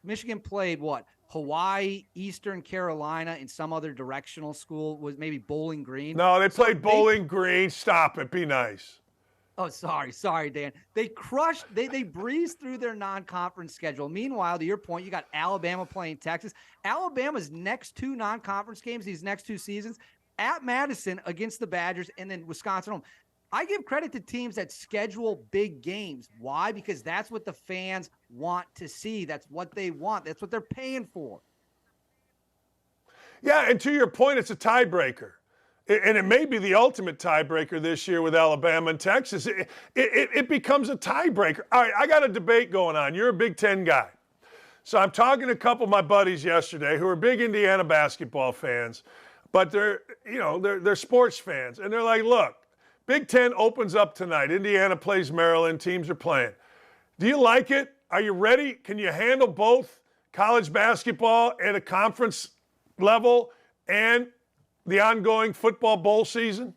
Michigan played Hawaii, Eastern Carolina, and some other directional school, was maybe Bowling Green. No, they played Bowling Green. Stop it. Be nice. Oh, sorry, Dan. They breezed through their non-conference schedule. Meanwhile, to your point, you got Alabama playing Texas. Alabama's next 2 non-conference games, these next 2 seasons, at Madison against the Badgers, and then Wisconsin home. I give credit to teams that schedule big games. Why? Because that's what the fans want to see. That's what they want. That's what they're paying for. Yeah, and to your point, it's a tiebreaker. And it may be the ultimate tiebreaker this year with Alabama and Texas. It becomes a tiebreaker. All right, I got a debate going on. You're a Big Ten guy. So I'm talking to a couple of my buddies yesterday who are big Indiana basketball fans, but they're sports fans. And they're like, look, Big Ten opens up tonight. Indiana plays Maryland. Teams are playing. Do you like it? Are you ready? Can you handle both college basketball at a conference level and the ongoing football bowl season?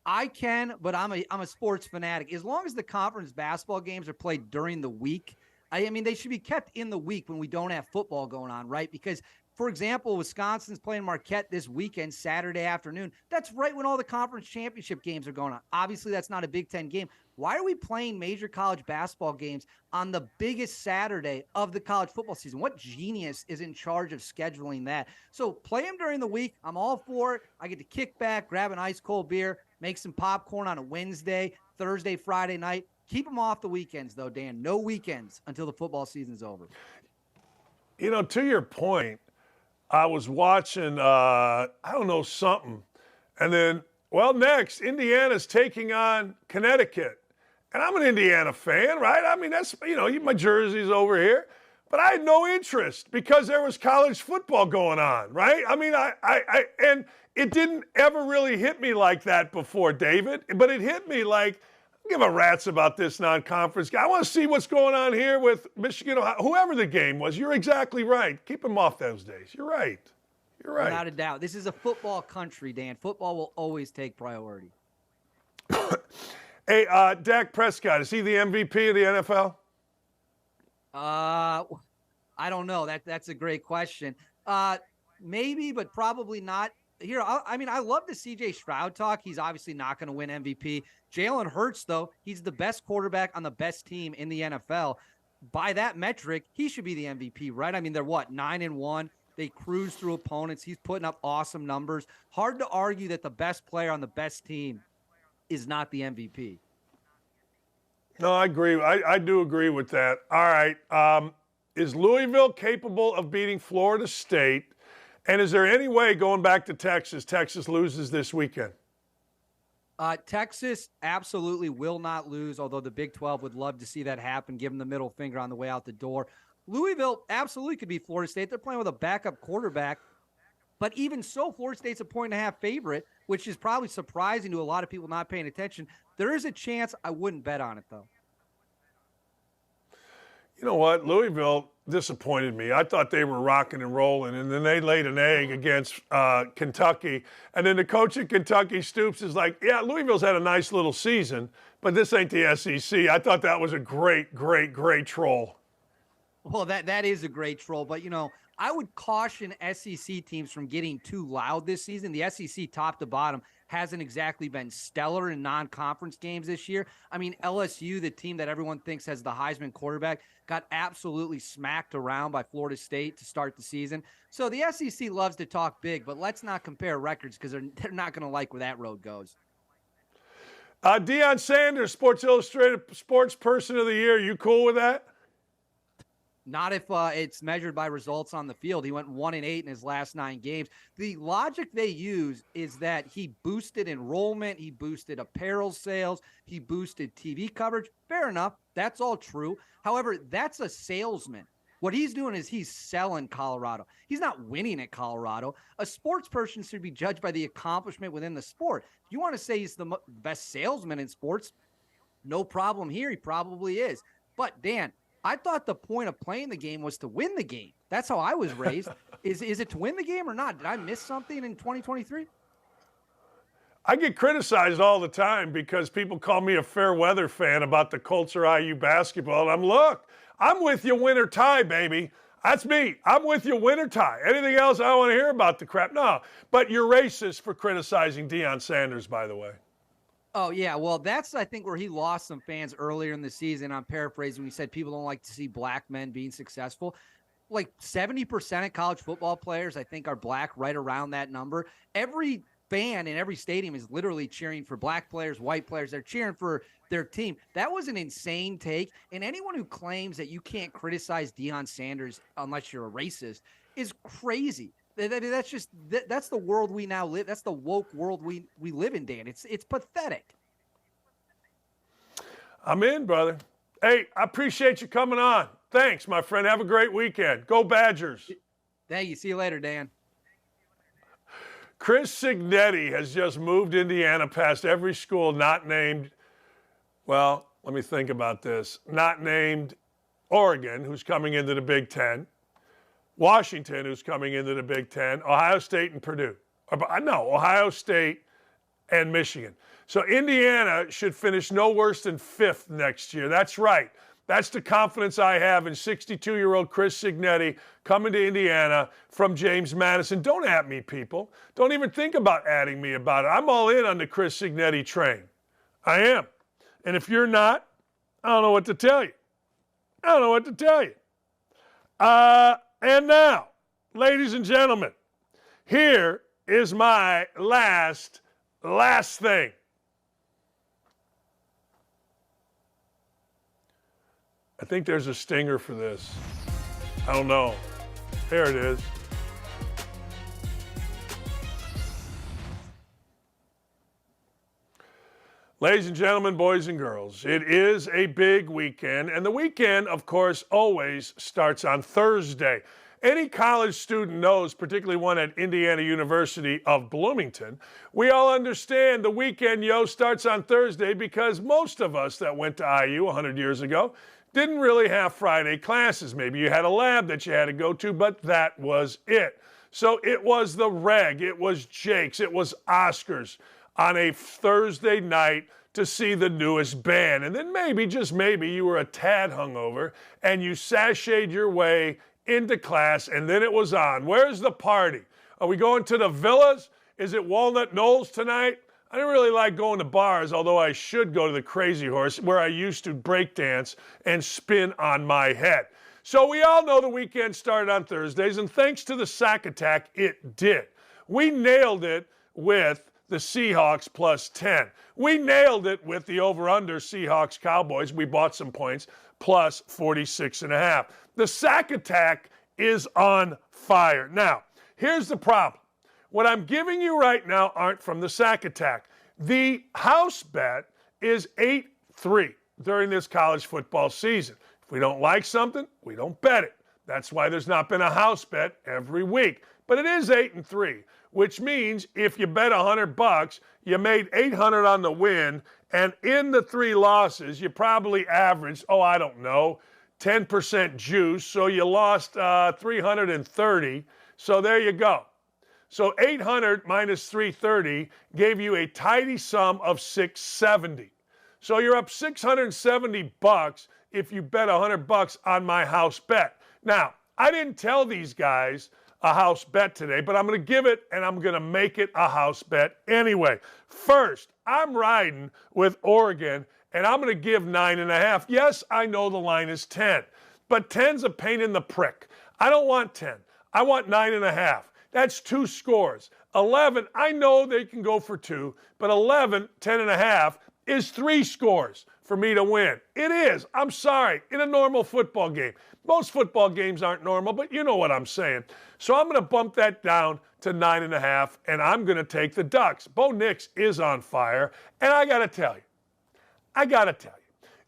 I can, but I'm a sports fanatic. As long as the conference basketball games are played during the week, I mean, they should be kept in the week when we don't have football going on, right? Because, for example, Wisconsin's playing Marquette this weekend, Saturday afternoon. That's right when all the conference championship games are going on. Obviously, that's not a Big Ten game. Why are we playing major college basketball games on the biggest Saturday of the college football season? What genius is in charge of scheduling that? So play them during the week. I'm all for it. I get to kick back, grab an ice cold beer, make some popcorn on a Wednesday, Thursday, Friday night. Keep them off the weekends, though, Dan. No weekends until the football season's over. You know, to your point, I was watching, something. And then, next, Indiana's taking on Connecticut. And I'm an Indiana fan, right? I mean, that's, my jersey's over here. But I had no interest because there was college football going on, right? I mean, and it didn't ever really hit me like that before, David. But it hit me like, give a rat's about this non-conference guy. I want to see what's going on here with Michigan, Ohio, whoever the game was. You're exactly right. Keep them off those days. You're right. You're right. Without a doubt. This is a football country, Dan. Football will always take priority. Hey, Dak Prescott, is he the MVP of the NFL? I don't know. That's a great question. Maybe, but probably not. Here, I love the C.J. Stroud talk. He's obviously not going to win MVP. Jalen Hurts, though, he's the best quarterback on the best team in the NFL. By that metric, he should be the MVP, right? I mean, they're 9-1. They cruise through opponents. He's putting up awesome numbers. Hard to argue that the best player on the best team is not the MVP. No, I agree. I do agree with that. All right. Is Louisville capable of beating Florida State? And is there any way, going back to Texas loses this weekend? Texas absolutely will not lose, although the Big 12 would love to see that happen, give them the middle finger on the way out the door. Louisville absolutely could beat Florida State. They're playing with a backup quarterback. But even so, Florida State's a 1.5 favorite, which is probably surprising to a lot of people not paying attention. There is a chance. I wouldn't bet on it, though. You know what? Louisville disappointed me. I thought they were rocking and rolling, and then they laid an egg against Kentucky. And then the coach at Kentucky, Stoops, is like, yeah, Louisville's had a nice little season, but this ain't the SEC. I thought that was a great troll. Well, that is a great troll, but, I would caution SEC teams from getting too loud this season. The SEC top to bottom hasn't exactly been stellar in non-conference games this year. I mean, LSU, the team that everyone thinks has the Heisman quarterback, got absolutely smacked around by Florida State to start the season. So the SEC loves to talk big, but let's not compare records because they're not going to like where that road goes. Deion Sanders, Sports Illustrated Sportsperson of the Year. You cool with that? Not if it's measured by results on the field. He went 1-8 in his last 9 games. The logic they use is that he boosted enrollment, he boosted apparel sales, he boosted TV coverage. Fair enough. That's all true. However, that's a salesman. What he's doing is he's selling Colorado. He's not winning at Colorado. A sports person should be judged by the accomplishment within the sport. If you want to say he's the best salesman in sports, no problem here. He probably is. But, Dan, I thought the point of playing the game was to win the game. That's how I was raised. Is it to win the game or not? Did I miss something in 2023? I get criticized all the time because people call me a fair weather fan about the Colts or IU basketball. And I'm with you win or tie, baby. That's me. I'm with you win or tie. Anything else, I don't want to hear about the crap. No, but you're racist for criticizing Deion Sanders, by the way. Oh, yeah. Well, that's, I think, where he lost some fans earlier in the season. I'm paraphrasing when he said people don't like to see black men being successful. Like 70% of college football players, I think, are black, right around that number. Every fan in every stadium is literally cheering for black players, white players. They're cheering for their team. That was an insane take. And anyone who claims that you can't criticize Deion Sanders unless you're a racist is crazy. That's the world we now live. That's the woke world we live in, Dan. It's pathetic. I'm in, brother. Hey, I appreciate you coming on. Thanks, my friend. Have a great weekend. Go Badgers. Thank you. See you later, Dan. Chris Signetti has just moved Indiana past every school not named, well, let me think about this, not named Oregon, who's coming into the Big Ten, Washington, who's coming into the Big Ten, Ohio State and Purdue. No, Ohio State and Michigan. So Indiana should finish no worse than 5th next year. That's right. That's the confidence I have in 62-year-old Chris Signetti coming to Indiana from James Madison. Don't at me, people. Don't even think about adding me about it. I'm all in on the Chris Signetti train. I am. And if you're not, I don't know what to tell you. I don't know what to tell you. And now, ladies and gentlemen, here is my last thing. I think there's a stinger for this. I don't know. There it is. Ladies and gentlemen, boys and girls, it is a big weekend, and the weekend, of course, always starts on Thursday. Any college student knows, particularly one at Indiana University of Bloomington, we all understand the weekend, starts on Thursday because most of us that went to IU 100 years ago didn't really have Friday classes. Maybe you had a lab that you had to go to, but that was it. So it was the Reg, it was Jake's, it was Oscars on a Thursday night to see the newest band. And then maybe, just maybe, you were a tad hungover and you sashayed your way into class and then it was on. Where's the party? Are we going to the Villas? Is it Walnut Knolls tonight? I didn't really like going to bars, although I should go to the Crazy Horse, where I used to break dance and spin on my head. So we all know the weekend started on Thursdays, and thanks to the sack attack, it did. We nailed it with the Seahawks plus 10. We nailed it with the over-under Seahawks Cowboys. We bought some points, plus 46.5. The sack attack is on fire. Now, here's the problem. What I'm giving you right now aren't from the sack attack. The house bet is 8-3 during this college football season. If we don't like something, we don't bet it. That's why there's not been a house bet every week. But it is 8-3, which means if you bet $100, you made $800 on the win, and in the 3 losses, you probably averaged, 10% juice, so you lost 330. So there you go. So 800 minus 330 gave you a tidy sum of 670. So you're up $670 if you bet $100 on my house bet. Now, I didn't tell these guys a house bet today, but I'm going to give it and I'm going to make it a house bet anyway. First, I'm riding with Oregon and I'm going to give 9.5. Yes, I know the line is 10, but 10's a pain in the prick. I don't want 10. I want 9.5. That's 2 scores. 11, I know they can go for 2, but 11, 10.5 is 3 scores for me to win. It is. I'm sorry. In a normal football game. Most football games aren't normal, but you know what I'm saying. So I'm going to bump that down to 9.5, and I'm going to take the Ducks. Bo Nix is on fire, and I got to tell you,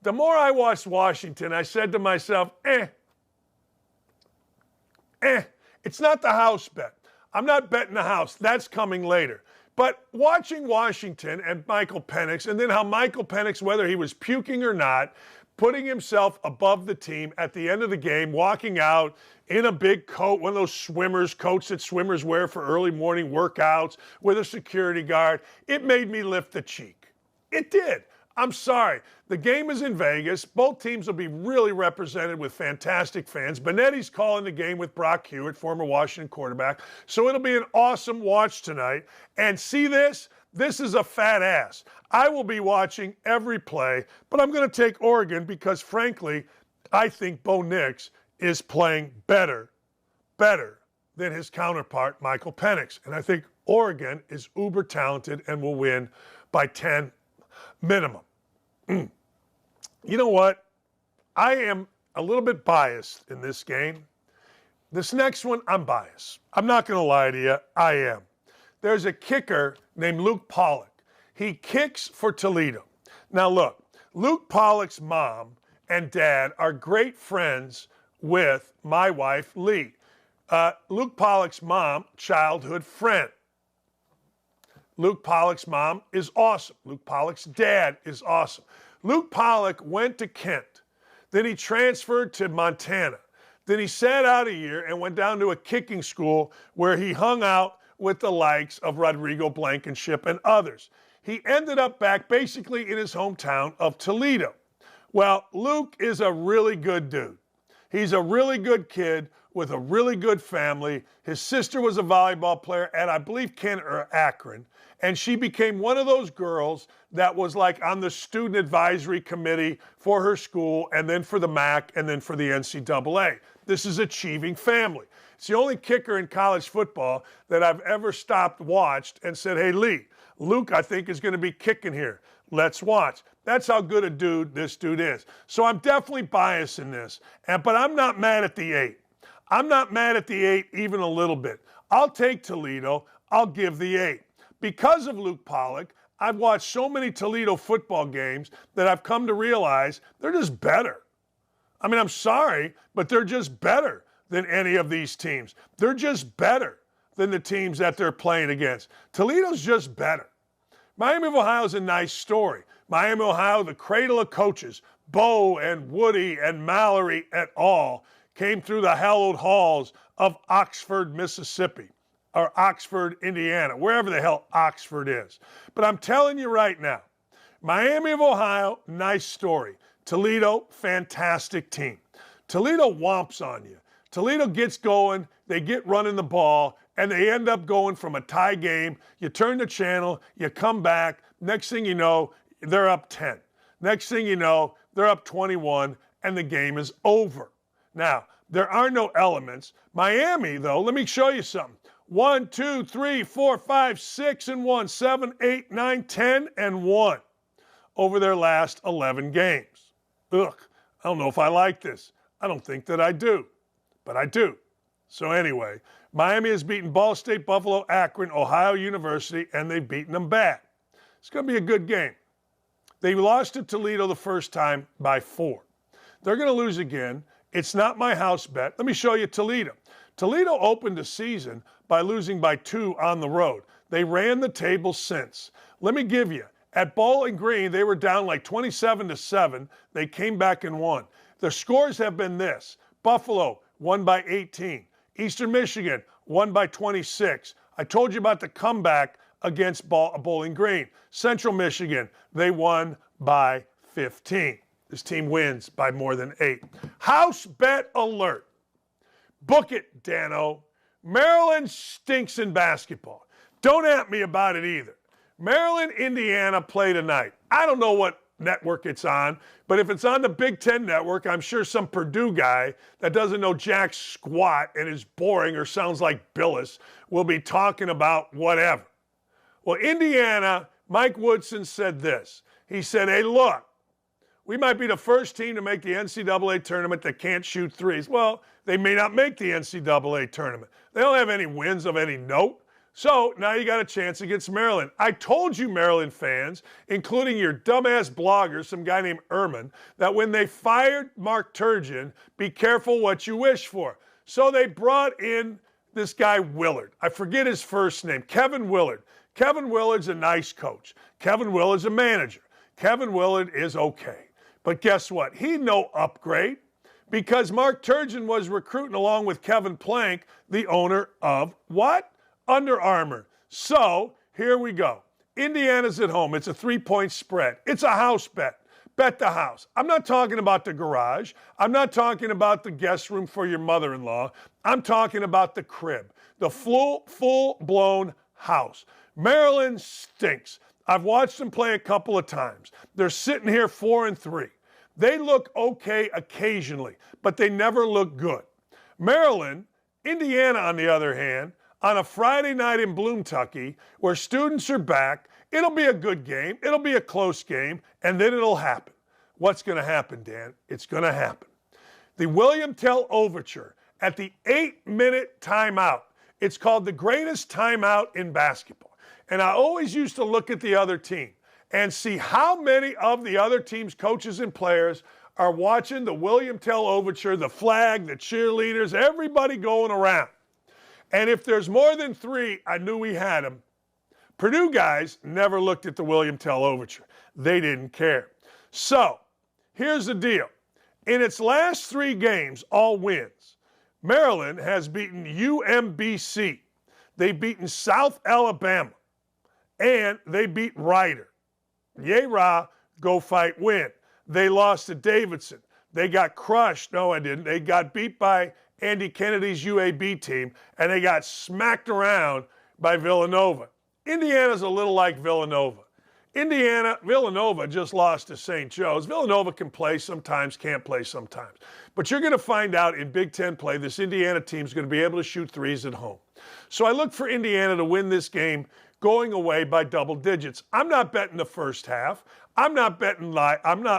the more I watched Washington, I said to myself, it's not the house bet. I'm not betting the house. That's coming later. But watching Washington and Michael Penix, and then how Michael Penix, whether he was puking or not, putting himself above the team at the end of the game, walking out in a big coat, one of those coats that swimmers wear for early morning workouts with a security guard, it made me lift the cheek. It did. I'm sorry. The game is in Vegas. Both teams will be really represented with fantastic fans. Benetti's calling the game with Brock Hewitt, former Washington quarterback. So it'll be an awesome watch tonight. And see this? This is a fat ass. I will be watching every play, but I'm going to take Oregon because, frankly, I think Bo Nix is playing better than his counterpart, Michael Penix. And I think Oregon is uber talented and will win by 10 minimum. You know what? I am a little bit biased in this game. This next one, I'm biased. I'm not going to lie to you. I am. There's a kicker named Luke Pollock. He kicks for Toledo. Now, look, Luke Pollock's mom and dad are great friends with my wife, Lee. Luke Pollock's mom, childhood friend. Luke Pollock's mom is awesome. Luke Pollock's dad is awesome. Luke Pollock went to Kent. Then he transferred to Montana. Then he sat out a year and went down to a kicking school where he hung out with the likes of Rodrigo Blankenship and others. He ended up back basically in his hometown of Toledo. Well, Luke is a really good dude. He's a really good kid with a really good family. His sister was a volleyball player at, I believe, Kent or Akron. And she became one of those girls that was like on the student advisory committee for her school and then for the MAC and then for the NCAA. This is achieving family. It's the only kicker in college football that I've ever stopped, watched, and said, hey, Lee, Luke, I think, is going to be kicking here. Let's watch. That's how good a dude this dude is. So I'm definitely biased in this, but I'm not mad at the 8. I'm not mad at the 8 even a little bit. I'll take Toledo. I'll give the 8. Because of Luke Pollock, I've watched so many Toledo football games that I've come to realize they're just better. I mean, I'm sorry, but they're just better than any of these teams. They're just better than the teams that they're playing against. Toledo's just better. Miami of Ohio is a nice story. Miami of Ohio, the cradle of coaches, Bo and Woody and Mallory et al. Came through the hallowed halls of Oxford, Mississippi, or Oxford, Indiana, wherever the hell Oxford is. But I'm telling you right now, Miami of Ohio, nice story. Toledo, fantastic team. Toledo whomps on you. Toledo gets going, they get running the ball, and they end up going from a tie game. You turn the channel, you come back. Next thing you know, they're up 10. Next thing you know, they're up 21, and the game is over. Now, there are no elements. Miami, though, let me show you something. 1, 2, 3, 4, 5, 6 and 1, 7, 8, 9, 10 and 1 over their last 11 games. Ugh, I don't know if I like this. I don't think that I do, but I do. So anyway, Miami has beaten Ball State, Buffalo, Akron, Ohio University, and they've beaten them bad. It's going to be a good game. They lost to Toledo the first time by 4. They're going to lose again. It's not my house bet. Let me show you Toledo. Toledo opened the season by losing by 2 on the road. They ran the table since. Let me give you, at Bowling Green, they were down like 27-7. They came back and won. The scores have been this. Buffalo won by 18. Eastern Michigan won by 26. I told you about the comeback against Bowling Green. Central Michigan, they won by 15. This team wins by more than 8. House bet alert. Book it, Dano. Maryland stinks in basketball. Don't at me about it either. Maryland, Indiana play tonight. I don't know what network it's on, but if it's on the Big Ten network, I'm sure some Purdue guy that doesn't know jack squat and is boring or sounds like Billis will be talking about whatever. Well, Indiana, Mike Woodson said this. He said, hey, look, we might be the first team to make the NCAA tournament that can't shoot threes. Well, they may not make the NCAA tournament. They don't have any wins of any note. So now you got a chance against Maryland. I told you, Maryland fans, including your dumbass bloggers, some guy named Ehrman, that when they fired Mark Turgeon, be careful what you wish for. So they brought in this guy Willard. I forget his first name, Kevin Willard. Kevin Willard's a nice coach. Kevin Willard's a manager. Kevin Willard is okay. But guess what? He's no upgrade because Mark Turgeon was recruiting along with Kevin Plank, the owner of what? Under Armour. So here we go. Indiana's at home. It's a 3-point spread. It's a house bet. Bet the house. I'm not talking about the garage. I'm not talking about the guest room for your mother-in-law. I'm talking about the crib, the full-blown house. Maryland stinks. I've watched them play a couple of times. They're sitting here 4-3. They look okay occasionally, but they never look good. Maryland, Indiana, on the other hand, on a Friday night in Bloomtucky where students are back. It'll be a good game. It'll be a close game, and then it'll happen. What's going to happen, Dan? It's going to happen. The William Tell Overture at the 8-minute timeout. It's called the greatest timeout in basketball. And I always used to look at the other team and see how many of the other team's coaches and players are watching the William Tell Overture, the flag, the cheerleaders, everybody going around. And if there's more than 3, I knew we had them. Purdue guys never looked at the William Tell Overture. They didn't care. So, here's the deal. In its last 3 games, all wins, Maryland has beaten UMBC. They've beaten South Alabama. And they beat Rider. Yay, rah, go fight, win. They lost to Davidson. They got crushed. No, I didn't. They got beat by Andy Kennedy's UAB team, and they got smacked around by Villanova. Indiana's a little like Villanova. Villanova just lost to St. Joe's. Villanova can play sometimes, can't play sometimes. But you're going to find out in Big Ten play, this Indiana team's going to be able to shoot threes at home. So I look for Indiana to win this game going away by double digits. I'm not betting the first half. I'm not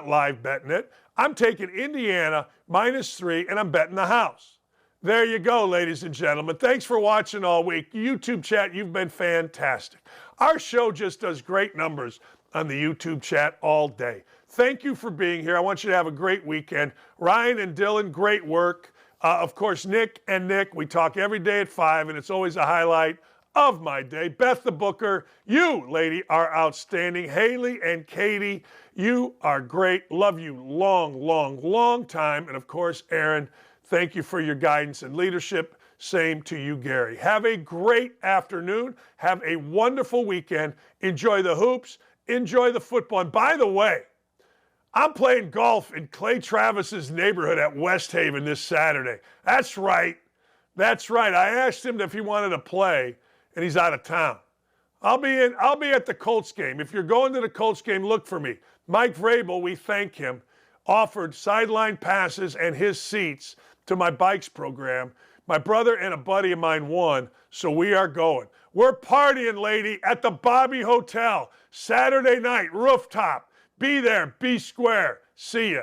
live betting it. I'm taking Indiana -3, and I'm betting the house. There you go, ladies and gentlemen. Thanks for watching all week. YouTube chat, you've been fantastic. Our show just does great numbers on the YouTube chat all day. Thank you for being here. I want you to have a great weekend. Ryan and Dylan, great work. Of course, Nick and Nick, we talk every day at 5, and it's always a highlight of my day. Beth the Booker, you, lady, are outstanding. Haley and Katie, you are great. Love you long time. And, of course, Aaron, thank you for your guidance and leadership. Same to you, Gary. Have a great afternoon. Have a wonderful weekend. Enjoy the hoops. Enjoy the football. And by the way, I'm playing golf in Clay Travis's neighborhood at West Haven this Saturday. That's right. I asked him if he wanted to play, and he's out of town. I'll be at the Colts game. If you're going to the Colts game, look for me. Mike Vrabel, we thank him, offered sideline passes and his seats to my bikes program. My brother and a buddy of mine won, so we are going. We're partying, lady, at the Bobby Hotel, Saturday night, rooftop. Be there, be square. See ya.